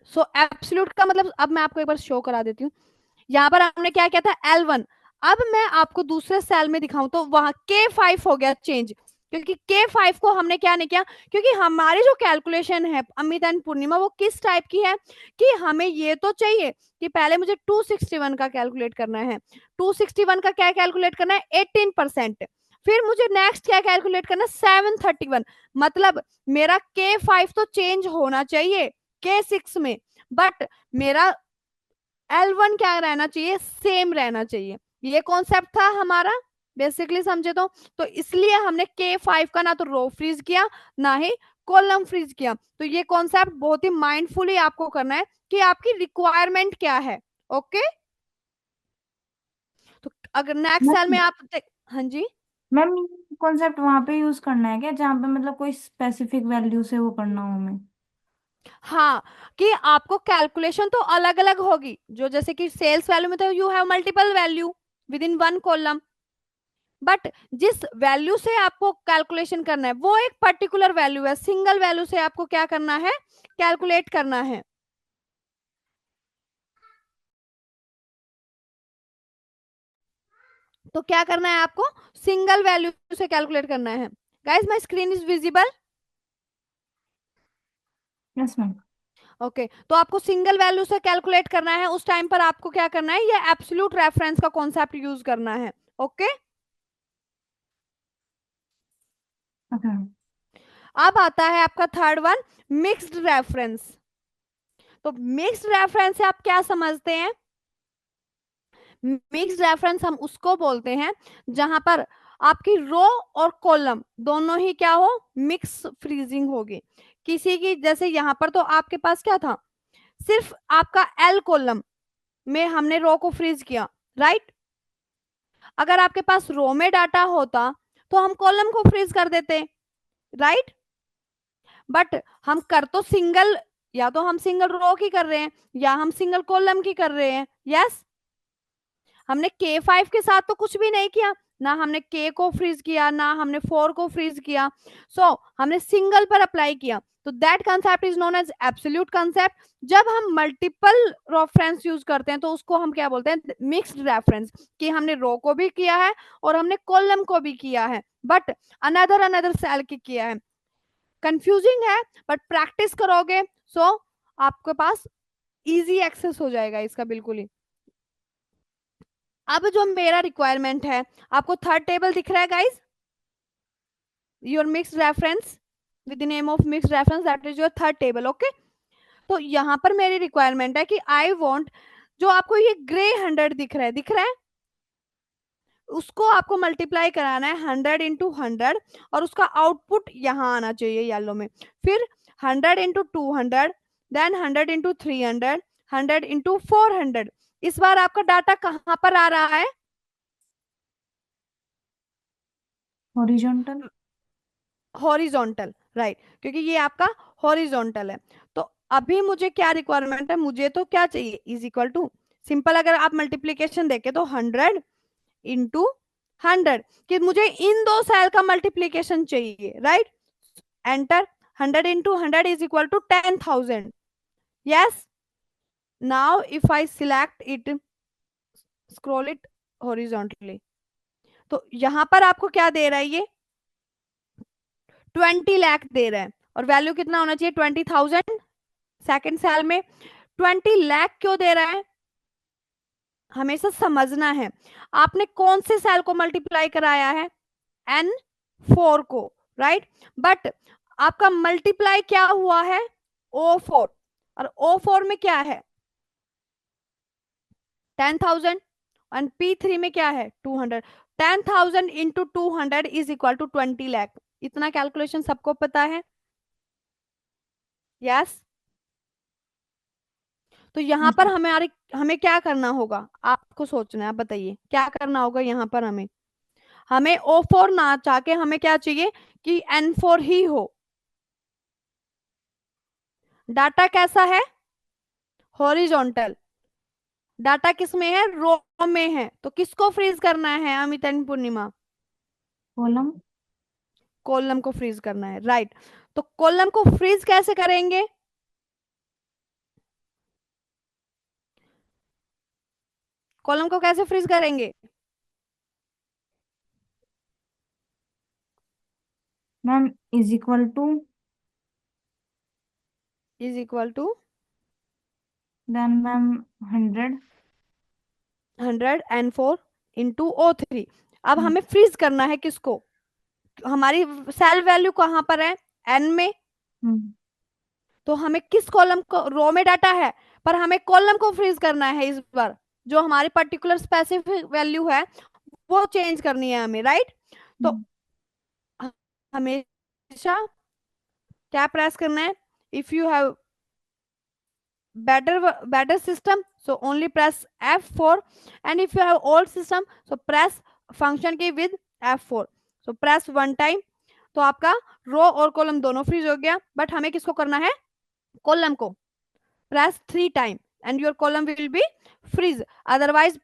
So absolute का मतलब अब मैं आपको एक बार शो करा देती हूँ। यहाँ पर हमने क्या किया था, L1। अब मैं आपको दूसरे सेल में दिखाऊं तो वहां K5 हो गया चेंज, क्योंकि K5 को हमने क्या नहीं किया, क्योंकि हमारी जो कैलकुलेशन है अमित एंड पूर्णिमा वो किस टाइप की है कि हमें ये तो चाहिए कि पहले मुझे 261 का कैलकुलेट करना है, 261 का क्या कैलकुलेट करना है, 18%। फिर मुझे नेक्स्ट क्या कैलकुलेट करना है, 731। मतलब मेरा K5 तो चेंज होना चाहिए K6 में, बट मेरा L1 क्या रहना चाहिए, सेम रहना चाहिए। ये कॉन्सेप्ट था हमारा बेसिकली, समझे तो इसलिए हमने K5 का ना तो रो फ्रीज किया ना ही कॉलम फ्रीज किया। तो ये कॉन्सेप्ट बहुत ही माइंडफुली आपको करना है कि आपकी रिक्वायरमेंट क्या है। ओके, तो अगर नेक्स्ट सेल में
मैम,
आप हाँ जी,
मैम ये कॉन्सेप्ट वहां पे यूज करना है क्या जहाँ पे मतलब कोई स्पेसिफिक वैल्यू से वो करना हो हमें?
हाँ, कि आपको कैलकुलेशन तो अलग अलग होगी, जो जैसे कि सेल्स वैल्यू में तो you have multiple value with in one column, but जिस वैल्यू से आपको कैलकुलेशन करना है वो एक पर्टिकुलर वैल्यू है, सिंगल वैल्यू से आपको क्या करना है, कैलकुलेट करना है। तो क्या करना है आपको, सिंगल वैल्यू से कैलकुलेट करना है। Guys my screen is visible?
Yes ma'am.
Okay, तो आपको सिंगल वैल्यू से कैलकुलेट करना है, उस टाइम पर आपको क्या करना है, ये एब्सोल्यूट रेफरेंस का कॉन्सेप्ट यूज करना है। Okay,
okay.
अब आता है आपका थर्ड वन, मिक्स्ड रेफरेंस। तो मिक्स्ड रेफरेंस से आप क्या समझते हैं, मिक्स्ड रेफरेंस हम उसको बोलते हैं जहां पर आपकी रो और कॉलम दोनों ही क्या हो, मिक्स फ्रीजिंग होगी। किसी की जैसे यहां पर तो आपके पास क्या था, सिर्फ आपका एल कॉलम में हमने रो को फ्रीज किया, राइट। अगर आपके पास रो में डाटा होता तो हम कॉलम को फ्रीज कर देते, राइट। बट हम कर तो सिंगल, या तो हम सिंगल रो की कर रहे हैं या हम सिंगल कॉलम की कर रहे हैं। यस, हमने K5 के साथ तो कुछ भी नहीं किया, ना हमने K को फ्रीज किया ना हमने 4 को फ्रीज किया। हमने सिंगल पर अप्लाई किया, तो that concept is known as absolute concept. जब हम मल्टीपल रेफरेंस यूज करते हैं तो उसको हम क्या बोलते हैं, मिक्स्ड रेफरेंस, कि हमने रो को भी किया है और हमने कॉलम को भी किया है, बट अनदर अनदर सेल की किया है। कंफ्यूजिंग है, बट प्रैक्टिस करोगे आपके पास इजी एक्सेस हो जाएगा इसका बिल्कुल ही। अब जो मेरा रिक्वायरमेंट है, आपको थर्ड टेबल दिख रहा है guys, your mixed reference with the name of mixed reference, that is your third table. Okay, तो यहां पर मेरी रिक्वायरमेंट है कि आई वांट, जो आपको ये ग्रे 100 दिख रहा है, उसको आपको मल्टीप्लाई कराना है 100 × 100, और उसका आउटपुट यहाँ आना चाहिए येलो में। फिर 100 × 200, देन 100 × 300, 100 × 400। इस बार आपका डाटा कहाँ पर आ रहा है,
हॉरिजॉन्टल।
हॉरिजॉन्टल, राइट, क्योंकि ये आपका हॉरिजॉन्टल है। तो अभी मुझे क्या रिक्वायरमेंट है, मुझे तो क्या चाहिए, इज इक्वल टू, सिंपल अगर आप मल्टीप्लीकेशन देखे तो 100 × 100, कि मुझे इन दो सेल का मल्टीप्लीकेशन चाहिए, right. Enter, 100 × 100 is equal to 10,000। Yes, now if I select it, scroll it horizontally, तो यहां पर आपको क्या दे रहा है, ये 20 लाख दे रहा है, और वैल्यू कितना होना चाहिए, 20,000। सेकंड सेल में 20 लाख क्यों दे रहा है, हमेशा समझना है आपने कौन से सेल को मल्टीप्लाई कराया है, N4 को, राइट। बट आपका मल्टीप्लाई क्या हुआ है, O4, और O4 में क्या है 10,000, और P3 में क्या है 200। 10,000 into 200 is equal to 20 lakh. इतना कैलकुलेशन सबको पता है? यस। तो यहाँ पर हमें क्या करना होगा, आपको सोचना है, आप बताइए क्या करना होगा यहाँ पर हमें। हमें O4 ना चाह के हमें क्या चाहिए कि N4 ही हो। डाटा कैसा है, हॉरिजॉन्टल। डाटा किस में है, रो में है, तो किसको फ्रीज करना है Amit and Purnima,
column.
Column को फ्रीज करना है, राइट। तो कॉलम को फ्रीज कैसे करेंगे, कॉलम को कैसे फ्रीज करेंगे,
ma'am is equal to,
is equal to
then ma'am 100।
104 into O3। अब हमें फ्रीज करना है किसको, हमारी सेल वैल्यू कहाँ पर है, एन में। तो हमें किस कॉलम को, रो में डाटा है पर हमें कॉलम को फ्रीज करना है इस बार, जो हमारी पर्टिकुलर स्पेसिफिक वैल्यू है वो चेंज करनी है हमें, राइट। तो हमेशा क्या प्रेस करना है, if you have better system so only press F4, and if you have old system so press function key with F4, so press one time। तो आपका रो और कॉलम दोनों फ्रीज हो गया, बट हमें किसको करना है, कॉलम को। Press 3 time and your column will be freeze. Otherwise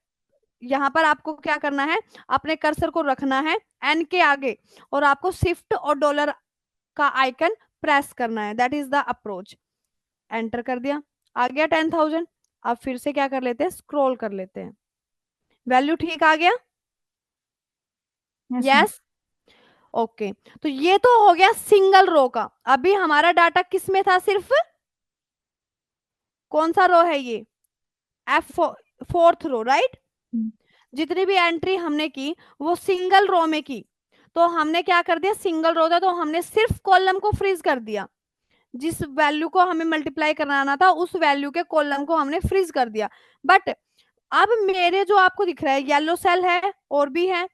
यहाँ पर आपको क्या करना है, अपने कर्सर को रखना है एन के आगे और आपको शिफ्ट और डॉलर का आइकन प्रेस करना है, that is the approach. Enter कर दिया, आ गया 10,000। अब फिर से क्या कर लेते हैं, स्क्रॉल कर लेते हैं, वैल्यू ठीक आ गया, यस ओके। तो ये तो हो गया सिंगल रो का। अभी हमारा डाटा किस में था, सिर्फ कौन सा रो है ये, फोर्थ रो, राइट। जितनी भी एंट्री हमने की वो सिंगल रो में की, तो हमने क्या कर दिया, सिंगल रो था तो हमने सिर्फ कॉलम को फ्रीज कर दिया, जिस वैल्यू को हमें मल्टीप्लाई कराना था उस वैल्यू के कॉलम को हमने फ्रीज कर दिया। बट अब मेरे जो आपको दिख रहा है येलो सेल है और भी है,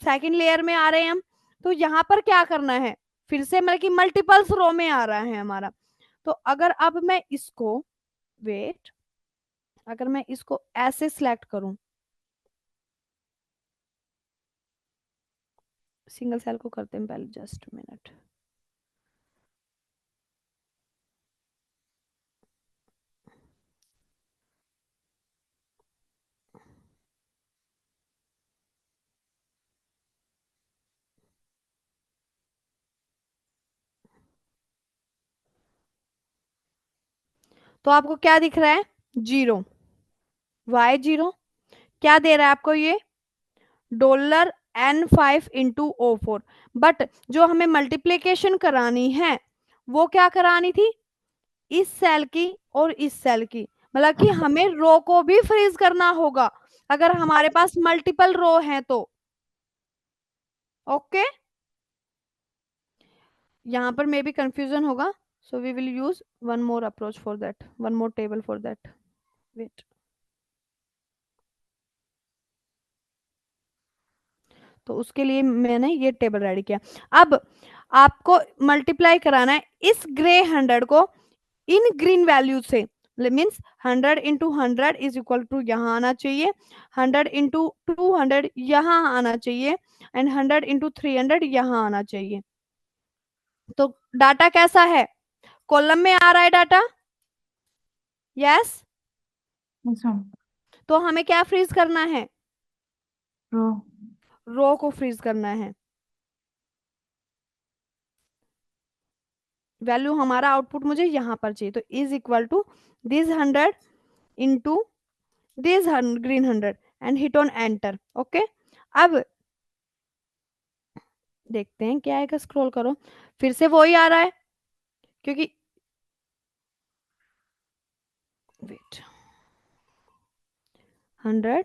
सेकंड लेयर में आ रहे हैं हम, तो यहाँ पर क्या करना है, फिर से मतलब कि मल्टीपल्स रो में आ रहा है हमारा। तो अगर अब मैं इसको, वेट, अगर मैं इसको ऐसे सिलेक्ट करूं, सिंगल सेल को करते हैं पहले, जस्ट मिनट। तो आपको क्या दिख रहा है, 0, Y0 क्या दे रहा है आपको ये, $N5 इंटू O4। बट जो हमें मल्टीप्लीकेशन करानी है वो क्या करानी थी, इस सेल की और इस सेल की, मतलब कि हमें रो को भी फ्रीज करना होगा अगर हमारे पास मल्टीपल रो हैं तो। ओके, यहाँ पर मे भी कंफ्यूजन होगा, so we will use one more approach for that, one more table for that, wait. तो उसके लिए मैंने ये टेबल रेडी किया। अब आपको मल्टीप्लाई कराना है इस ग्रे 100 को इन ग्रीन वैल्यू से, means 100 into 100 is equal to यहाँ आना चाहिए, 100 इंटू 200 यहाँ आना चाहिए, एंड 100 इंटू 300 यहाँ आना चाहिए। तो डाटा कैसा है, कॉलम में आ रहा है डाटा, यस। तो हमें क्या फ्रीज करना है,
रो।
रो को फ्रीज करना है। वैल्यू हमारा आउटपुट मुझे यहाँ पर चाहिए, तो is equal to this 100 into this green 100 and hit on enter. Okay, अब देखते हैं क्या आएगा, स्क्रॉल करो, फिर से वही आ रहा है, क्योंकि wait 100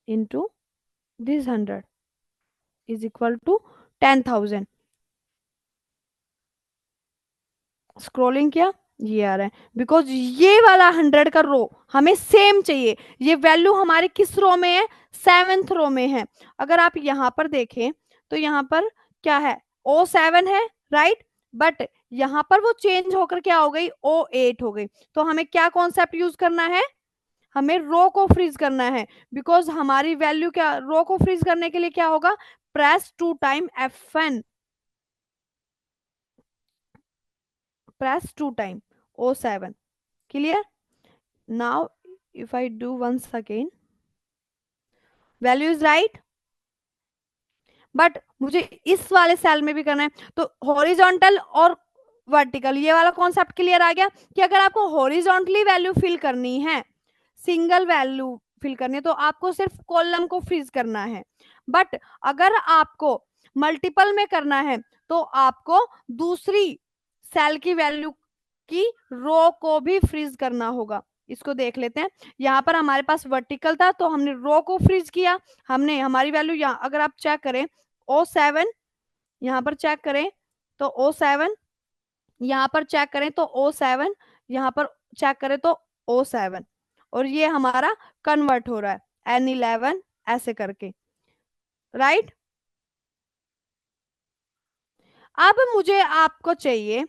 into this 100 is equal to 10,000। Scrolling किया, ये आ रहा है, बिकॉज ये वाला 100 का रो हमें सेम चाहिए। ये वैल्यू हमारे किस रो में है, 7th रो में है। अगर आप यहाँ पर देखें तो यहाँ पर क्या है, O7 है, राइट। बट यहाँ पर वो चेंज होकर क्या हो गई, O8 हो गई। तो हमें क्या कॉन्सेप्ट यूज करना है, हमें रो को फ्रीज करना है, बिकॉज हमारी वैल्यू क्या, रो को फ्रीज करने के लिए क्या होगा, press 2 time F1, press 2 time O7। Clear? Now if I do once again, value is right, but मुझे इस वाले सेल में भी करना है। तो हॉरिजॉन्टल और वर्टिकल, ये वाला कॉन्सेप्ट क्लियर आ गया कि अगर आपको हॉरिजॉन्टली वैल्यू फिल करनी है, सिंगल वैल्यू फिल करनी है, तो आपको सिर्फ कॉलम को फ्रीज करना है। बट अगर आपको मल्टीपल में करना है, तो आपको दूसरी सेल की वैल्यू की रो को भी फ्रीज करना होगा। इसको देख लेते हैं। यहाँ पर हमारे पास वर्टिकल था, तो हमने रो को फ्रीज किया। हमने हमारी वैल्यू यहाँ अगर आप चेक करें, O7, यहाँ पर चेक करें तो O7, यहाँ पर चेक करें तो O7, यहाँ पर चेक करें तो O7, और ये हमारा कन्वर्ट हो रहा है N11 ऐसे करके, राइट। अब मुझे आपको चाहिए,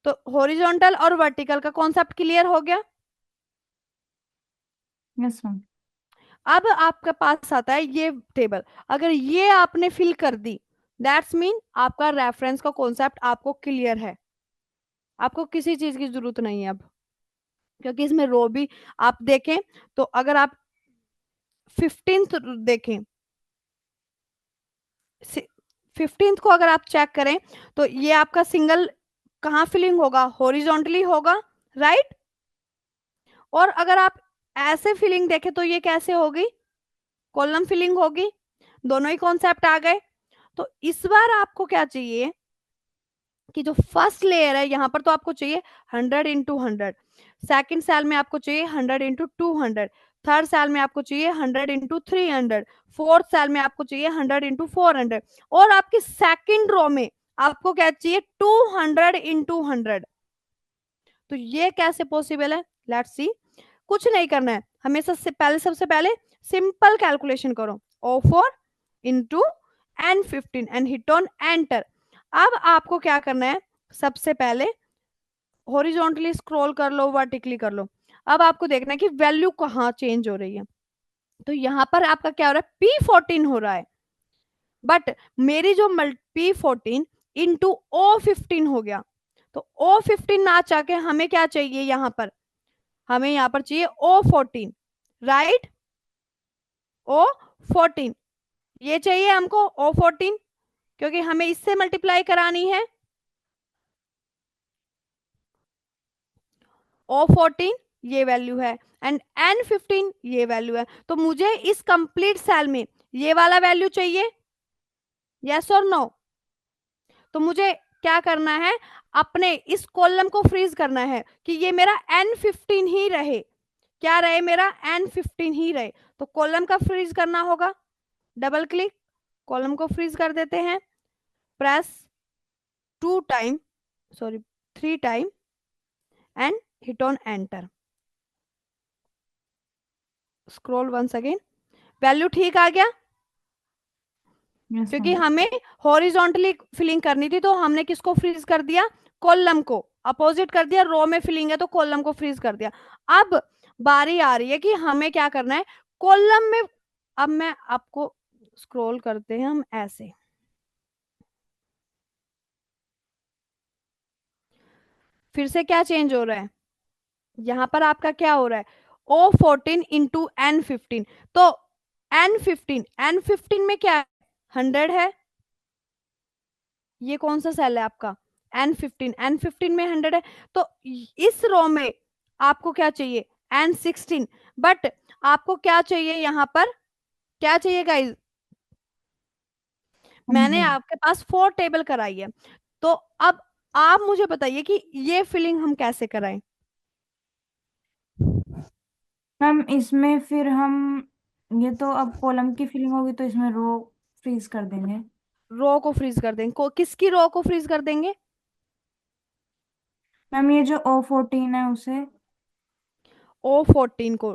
तो हॉरिजॉन्टल और वर्टिकल का कॉन्सेप्ट क्लियर हो गया।
Yes ma'am.
अब आपके पास आता है ये टेबल, अगर ये आपने फिल कर दी, दैट्स मीन आपका रेफरेंस का कॉन्सेप्ट आपको क्लियर है, आपको किसी चीज की जरूरत नहीं है अब, क्योंकि इसमें रो भी आप देखें, तो अगर आप 15th देखें, 15th को अगर आप चेक करें, तो ये आपका सिंगल कहाँ फिलिंग होगा, हॉरिजॉन्टली होगा, राइट। और अगर आप ऐसे फिलिंग देखें तो ये कैसे होगी, कॉलम फिलिंग होगी। दोनों ही कॉन्सेप्ट आ गए। तो इस बार आपको क्या चाहिए कि जो फर्स्ट लेयर है, यहां पर तो आपको चाहिए 100 × 100, सेकंड सेल में आपको चाहिए 100 × 200, थर्ड सेल में आपको चाहिए 100 × 300, फोर्थ सेल में आपको चाहिए 100 × 400, और आपकी सेकंड रो में आपको क्या चाहिए, 200 × 100। तो ये कैसे पॉसिबल है, लेट्स सी। कुछ नहीं करना है, हमेशा से पहले, सबसे पहले सिंपल कैलकुलेशन करो, O4 into N15 and hit on enter. अब आपको क्या करना है, सबसे पहले हॉरिजॉन्टली स्क्रॉल कर लो, वर्टिकली कर लो। अब आपको देखना है कि वैल्यू कहाँ चेंज हो रही है। तो यहाँ पर आपका क्या हो रहा है, P14 हो रहा है, बट मेरी जो P14 इंटू O15 हो गया। तो O15 ना चाहे हमें क्या चाहिए, यहाँ पर हमें यहाँ पर चाहिए O14, राइट। O14 ये चाहिए हमको, O14, क्योंकि हमें इससे मल्टीप्लाई करानी है। O14 ये वैल्यू है एंड N15 ये वैल्यू है। तो मुझे इस कंप्लीट सेल में ये वाला वैल्यू चाहिए, यस और नो। तो मुझे क्या करना है, अपने इस कॉलम को फ्रीज करना है कि ये मेरा N15 ही रहे, क्या रहे, मेरा N15 ही रहे। तो कॉलम का फ्रीज करना होगा, डबल क्लिक, कॉलम को फ्रीज कर देते हैं, press 2 time, sorry 3 time and hit on enter, scroll once again, value ठीक आ गया।
यस
क्योंकि
मैम।
हमें हॉरिजॉन्टली फिलिंग करनी थी, तो हमने किसको फ्रीज कर दिया, कॉलम को, अपोजिट कर दिया, रो में फिलिंग है तो कॉलम को फ्रीज कर दिया। अब बारी आ रही है कि हमें क्या करना है, कॉलम में। अब मैं आपको स्क्रॉल करते हैं हम ऐसे, फिर से क्या चेंज हो रहा है, यहां पर आपका क्या हो रहा है, O14 इंटू N15। तो N15 में क्या है, 100 है, ये कौन सा सेल है आपका, N15 में 100 है। तो इस रो में आपको क्या चाहिए, N16, बट आपको क्या चाहिए, यहाँ पर क्या चाहिए गाइज, मैंने
100।
आपके पास 4 टेबल कराई है। तो अब आप मुझे बताइए कि ये फिलिंग हम कैसे कराएं।
मैम इसमें फिर हम, ये तो अब कॉलम की फिलिंग होगी तो इसमें रो फ्रीज कर देंगे।
रो को फ्रीज कर देंगे, किसकी रो को फ्रीज कर देंगे,
मैम ये जो O14 है उसे।
O14 को,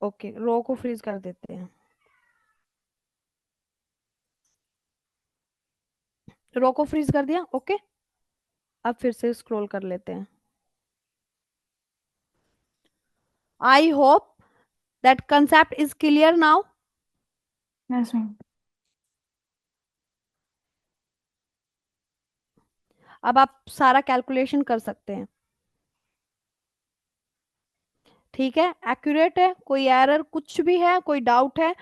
ओके, रो को फ्रीज कर देते हैं। रो को फ्रीज कर दिया, ओके। अब फिर से स्क्रॉल कर लेते हैं। I hope that concept is clear now.
Yes ma'am.
अब आप सारा कैलकुलेशन कर सकते हैं, ठीक है, एक्यूरेट है, कोई एरर कुछ भी है, कोई डाउट है,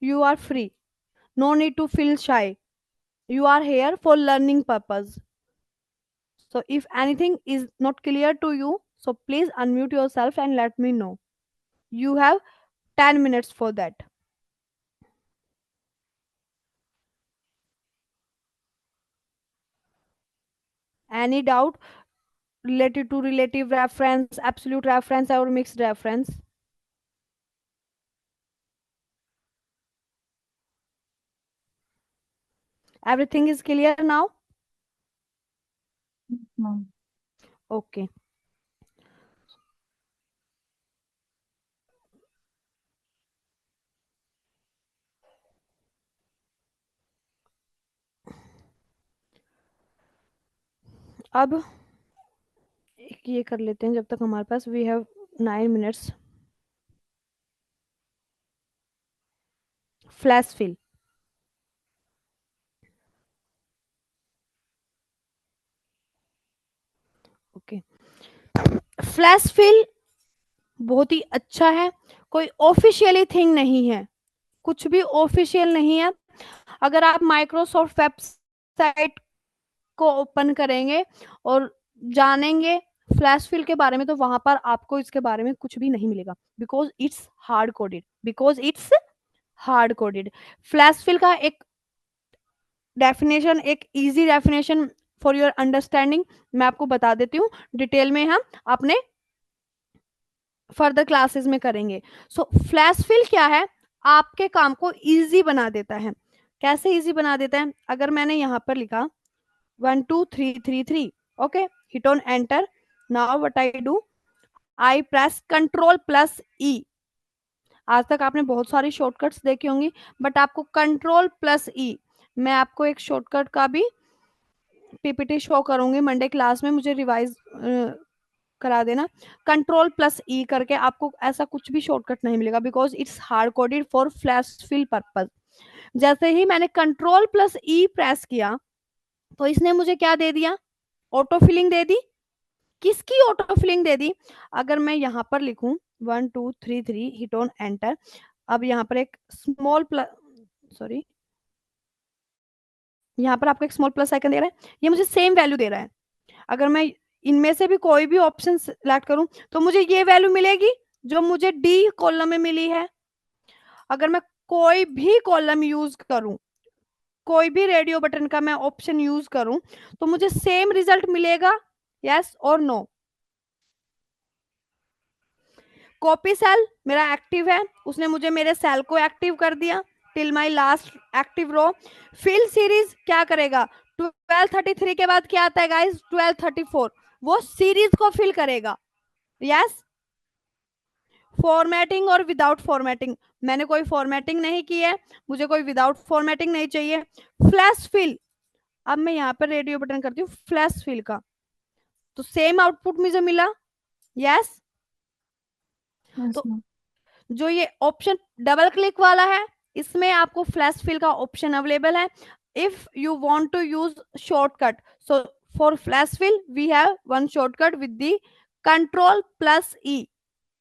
you are free, no need to feel shy, you are here for learning purpose. So if anything is not clear to you, so please unmute yourself and let me know. You have 10 minutes for that. Any doubt related to relative reference, absolute reference or mixed reference? Everything is clear now?
Ma'am
Okay. अब एक ये कर लेते हैं जब तक हमारे पास we have 9 minutes. Flash fill, okay. Flash fill बहुत ही अच्छा है, कोई ऑफिशियली थिंग नहीं है, कुछ भी ऑफिशियल नहीं है। अगर आप माइक्रोसॉफ्ट वेबसाइट को ओपन करेंगे और जानेंगे फ्लैश फिल के बारे में, तो वहां पर आपको इसके बारे में कुछ भी नहीं मिलेगा, because it's hard coded, because it's hard coded. Flash fill का एक डेफिनेशन, एक easy definition for your understanding मैं आपको बता देती हूँ, डिटेल में हम अपने फर्दर क्लासेस में करेंगे। सो फ्लैश फिल क्या है, आपके काम को इजी बना देता है। कैसे इजी बना देता है, अगर मैंने यहाँ पर लिखा 12333, okay, hit on enter, now what I do, I press control plus E. आज तक आपने बहुत सारी शॉर्टकट्स देखी होंगी, बट आपको कंट्रोल प्लस ई, मैं आपको एक शॉर्टकट का भी पीपीटी शो करूंगी मंडे क्लास में, मुझे रिवाइज करा देना। कंट्रोल प्लस ई करके आपको ऐसा कुछ भी शॉर्टकट नहीं मिलेगा, because it's hard coded for flash fill purpose. जैसे ही मैंने कंट्रोल प्लस ई प्रेस किया, तो इसने मुझे क्या दे दिया, ऑटो फिलिंग दे दी। किसकी ऑटो फिलिंग दे दी, अगर मैं यहाँ पर लिखूं 1233 हिट ऑन एंटर, अब यहाँ पर एक स्मॉल प्लस, सॉरी, यहाँ पर आपको एक स्मॉल प्लस आइकन दे रहा है, ये मुझे सेम वैल्यू दे रहा है। अगर मैं इनमें से भी कोई भी ऑप्शन सिलेक्ट करूं, तो मुझे ये वैल्यू मिलेगी जो मुझे डी कॉलम में मिली है। अगर मैं कोई भी कॉलम यूज करूं, कोई भी रेडियो बटन का मैं ऑप्शन यूज करूं, तो मुझे सेम रिजल्ट मिलेगा, यस और नो। कॉपी सेल मेरा एक्टिव है, उसने मुझे मेरे सेल को एक्टिव कर दिया till my last active row. Fill series क्या करेगा, 1233 के बाद क्या आता है गाइस, 1234, वो सीरीज को फिल करेगा, यस। फॉर्मेटिंग और विदाउट फॉर्मेटिंग, मैंने कोई फॉर्मेटिंग नहीं की है, मुझे कोई विदाउट फॉर्मेटिंग नहीं चाहिए। फ्लैश फिल, अब मैं यहाँ पर रेडियो बटन करती हूँ फ्लैश फिल का, तो सेम आउटपुट मुझे मिला, यस।
यस
तो
मैम।
जो ये ऑप्शन डबल क्लिक वाला है, इसमें आपको फ्लैश फिल का ऑप्शन अवेलेबल है। If you want to use shortcut, so for flash fill we have one shortcut with the control plus E,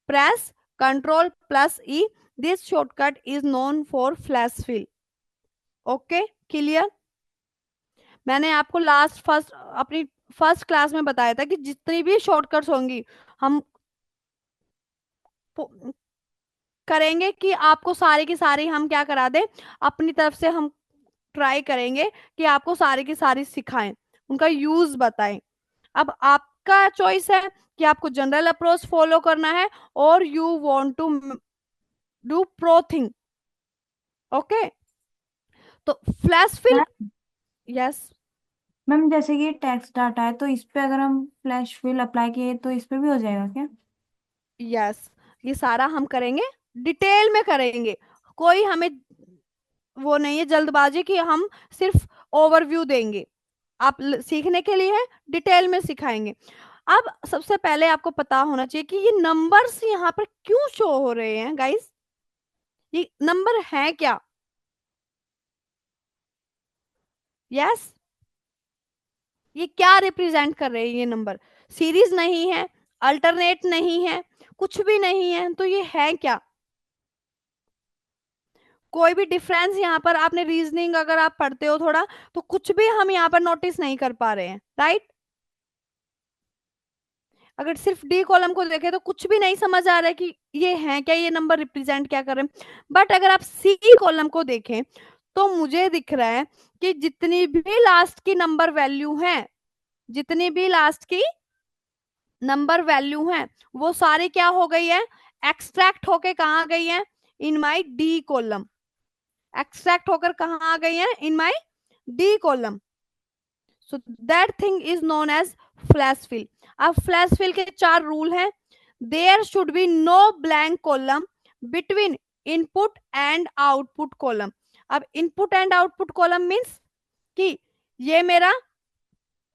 press control plus E, this shortcut is known for flash fill, okay, clear. मैंने आपको लास्ट फर्स्ट अपनी फर्स्ट क्लास में बताया था कि जितनी भी शॉर्टकट्स होंगी हम करेंगे कि आपको सारी की सारी हम क्या करा दें, अपनी तरफ से हम ट्राई करेंगे कि आपको सारी की सारी सिखाएं, उनका यूज बताएं। अब आपका चॉइस है कि आपको जनरल अप्रोच फॉलो करना है और you want to do pro thing, okay. तो फ्लैश फिल, यस,
मैम जैसे कि टेक्स्ट डाटा है, तो इस पे अगर हम फ्लैश फिल अप्लाई किए तो इस पे भी हो जाएगा क्या?
यस, ये सारा हम करेंगे, डिटेल में करेंगे, कोई हमें वो नहीं है जल्दबाजी कि हम सिर्फ ओवरव्यू देंगे, आप सीखने के लिए है, डिटेल में सिखाएंगे। अब सबसे पहले आपको पता होना चाहिए कि ये नंबर्स यहाँ पर क्यों शो हो रहे हैं गाइस, ये नंबर है क्या? यस, ये क्या रिप्रेजेंट कर रहे हैं? ये नंबर सीरीज नहीं है, अल्टरनेट नहीं है, कुछ भी नहीं है, तो ये है क्या? कोई भी डिफरेंस यहाँ पर आपने रीजनिंग अगर आप पढ़ते हो थोड़ा, तो कुछ भी हम यहाँ पर नोटिस नहीं कर पा रहे हैं, राइट? अगर सिर्फ डी कॉलम को देखें तो कुछ भी नहीं समझ आ रहा है कि ये है क्या, ये नंबर रिप्रेजेंट क्या कर रहे हैं। बट अगर आप सी कॉलम को देखें तो मुझे दिख रहा है कि जितनी भी लास्ट की नंबर वैल्यू है, जितनी भी लास्ट की नंबर वैल्यू है, वो सारी क्या हो गई है, एक्सट्रैक्ट होके कहाँ गई है, in my D column. Extract होकर कहाँ आ गई है, in my D column. So that thing is known as flash fill. अब फ्लैश फिल के 4 रूल हैं। There should be no blank column between input and output column. अब input and output column means कि ये मेरा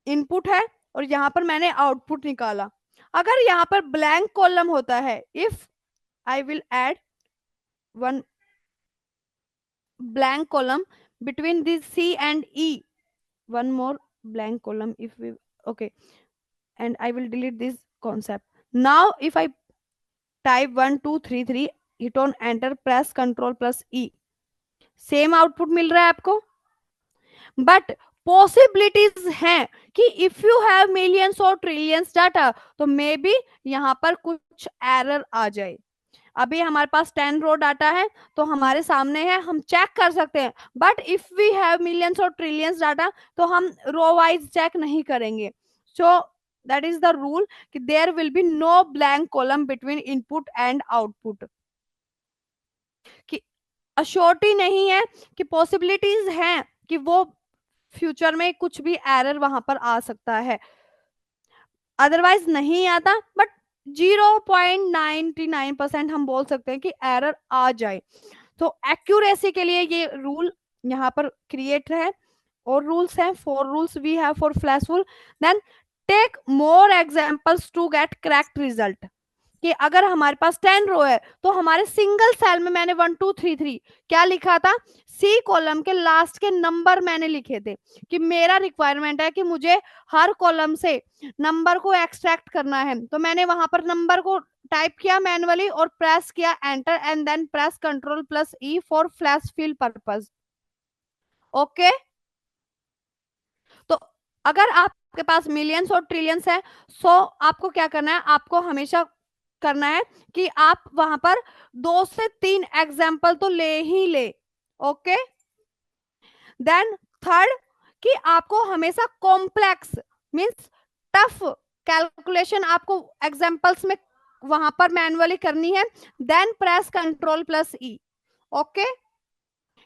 इनपुट है और यहां पर मैंने आउटपुट निकाला। अगर यहां पर ब्लैंक कॉलम होता है, if I will add one blank column between this C and E, one more blank column if we, okay, and I will delete this concept. Now if I type 1 2 3 3, hit on enter, press Ctrl plus E, same output मिल रहा है आपको। बट पॉसिबिलिटीज हैं कि इफ यू हैव मिलियंस और ट्रिलियंस डाटा तो मे बी यहाँ पर कुछ एरर आ जाए। अभी हमारे पास 10 रो डाटा है तो हमारे सामने है, हम चेक कर सकते हैं। But if we have millions और ट्रिलियंस डाटा तो हम रो वाइज चेक नहीं करेंगे। So that is the rule कि there will be no blank column between input and output. कि अश्योरिटी नहीं है, कि पॉसिबिलिटीज हैं कि वो फ्यूचर में कुछ भी एरर वहां पर आ सकता है, अदरवाइज नहीं आता। बट 0.99% हम बोल सकते हैं कि एरर आ जाए। तो एक्यूरेसी के लिए ये रूल यहाँ पर क्रिएट है। और रूल्स हैं, 4 rules we have for flash fill. Then take more examples to get correct result. कि अगर हमारे पास 10 रो है तो हमारे सिंगल सेल में मैंने 1 2 3 3 क्या लिखा था, सी कॉलम के लास्ट के नंबर मैंने लिखे थे। कि मेरा रिक्वायरमेंट है कि मुझे हर कॉलम से नंबर को एक्सट्रैक्ट करना है, तो मैंने वहां पर नंबर को टाइप किया मैनुअली और प्रेस किया enter and then press control plus E for flash fill purpose. Okay, तो अगर आपके पास मिलियंस और ट्रिलियंस है, सो आपको क्या करना है, आपको हमेशा करना है कि आप वहां पर 2 से 3 एग्जाम्पल तो ले ही ले। ओके, देन थर्ड कि आपको हमेशा कॉम्प्लेक्स मींस टफ कैलकुलेशन आपको एग्जाम्पल्स में वहां पर मैनुअली करनी है। देन प्रेस कंट्रोल प्लस ई। ओके,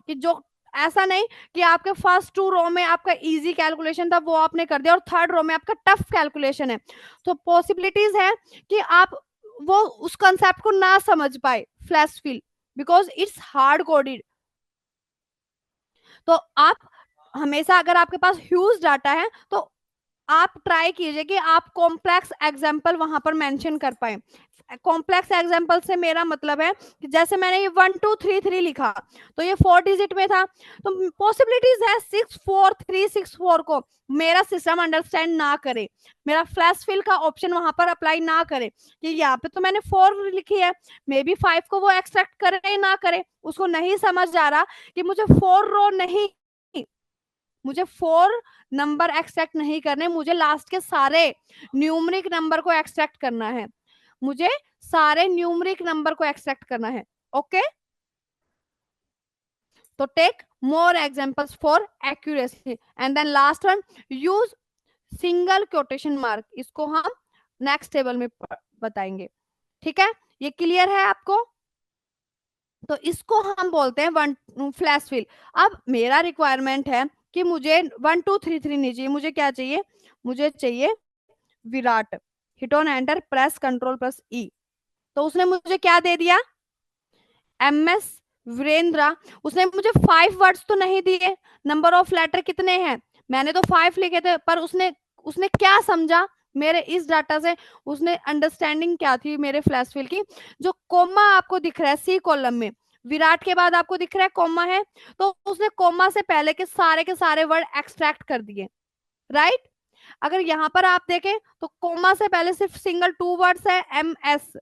कि जो ऐसा नहीं कि आपके फर्स्ट 2 रो में आपका इजी कैलकुलेशन था वो आपने कर दिया और थर्ड रो में आपका टफ कैलकुलेशन है। तो पॉसिबिलिटीज है कि आप वो उस कंसेप्ट को ना समझ पाए flash fill, because it's hard coded. तो आप हमेशा अगर आपके पास ह्यूज डाटा है तो आप ट्राई कीजिए कि आप कॉम्प्लेक्स एग्जाम्पल वहां पर मेंशन कर पाए। कॉम्प्लेक्स एग्जाम्पल से मेरा मतलब है कि जैसे मैंने ये 1 2 3 3 लिखा तो ये 4 डिजिट में था, तो पॉसिबिलिटीज है 6 4 3 6 4 को मेरा सिस्टम अंडरस्टैंड ना करे, मेरा फ्लैश फिल का ऑप्शन वहां पर अप्लाई ना करे कि यहाँ पे तो मैंने 4 लिखी है, मे बी 5 को वो एक्सट्रैक्ट करे ना करे, उसको नहीं समझ आ रहा कि मुझे 4 रो नहीं, मुझे 4 नंबर एक्सट्रैक्ट नहीं करने, मुझे लास्ट के सारे न्यूमरिक नंबर को एक्सट्रैक्ट करना है, मुझे सारे न्यूमरिक नंबर को एक्सट्रैक्ट करना है। ओके, तो take more examples for accuracy and then last one use single quotation mark. इसको हम नेक्स्ट टेबल में बताएंगे। ठीक है, ये क्लियर है आपको? तो इसको हम बोलते हैं वन फ्लैश फिल। अब मेरा रिक्वायरमेंट है कि मुझे 1 2 3 3 नहीं चाहिए, मुझे क्या चाहिए, मुझे चाहिए Virat. Hit on enter, press control plus E. तो उसने मुझे क्या दे दिया, MS वीरेंद्र। उसने मुझे 5 वर्ड्स तो नहीं दिए, नंबर ऑफ लेटर कितने हैं, मैंने तो 5 लिखे थे, पर उसने उसने क्या समझा मेरे इस डाटा से, उसने अंडरस्टैंडिंग क्या थी मेरे फ्लैश फिल की। जो कोमा आपको दिख रहा है सी कॉलम में, विराट के बाद आपको दिख रहा है कोमा है, तो उसने कोमा से पहले के सारे वर्ड एक्सट्रैक्ट कर दिए, राइट। अगर यहाँ पर आप देखें तो कोमा से पहले सिर्फ सिंगल 2 वर्ड्स है एम एस,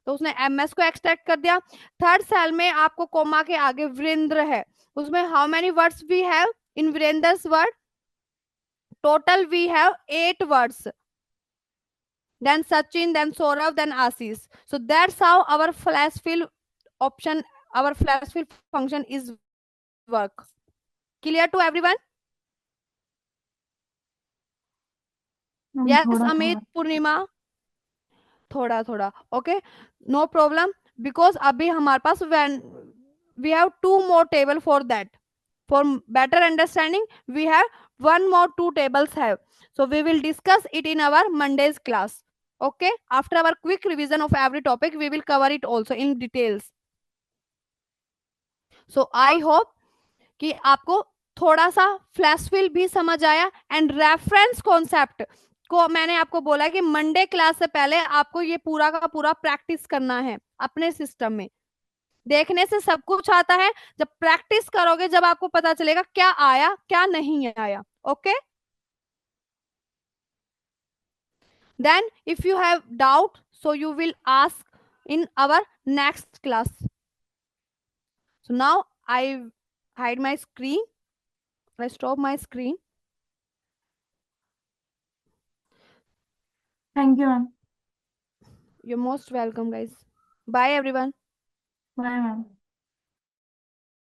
तो उसने एम एस को एक्सट्रैक्ट कर दिया। थर्ड सेल में आपको कोमा के आगे वीरेंद्र है, उसमें how many words we have in Virender's word, total we have 8 words, then Sachin, then Saurav, then Ashish. So that's how our flash fill option, our flash fill function is work. Clear to everyone? Yes,
थोड़ा
Amit,
थोड़ा।
Purnima, थोड़ा थोड़ा, okay, no problem, because अभी हमारे पास when we have 2 more table for that. For better understanding, we have 1 more 2 tables have. So we will discuss it in our Monday's class. Okay, after our quick revision of every topic, we will cover it also in details. So I hope कि आपको थोड़ा सा फ्लैश फिल भी समझ आया, एंड रेफरेंस कॉन्सेप्ट को मैंने आपको बोला कि मंडे क्लास से पहले आपको ये पूरा का पूरा प्रैक्टिस करना है अपने सिस्टम में। देखने से सब कुछ आता है, जब प्रैक्टिस करोगे जब आपको पता चलेगा क्या आया क्या नहीं आया। Okay, then if you have doubt so you will ask in our next class. So now I hide my screen, I stop my screen.
Thank you ma'am.
You're most welcome, guys. Bye, everyone.
Bye ma'am.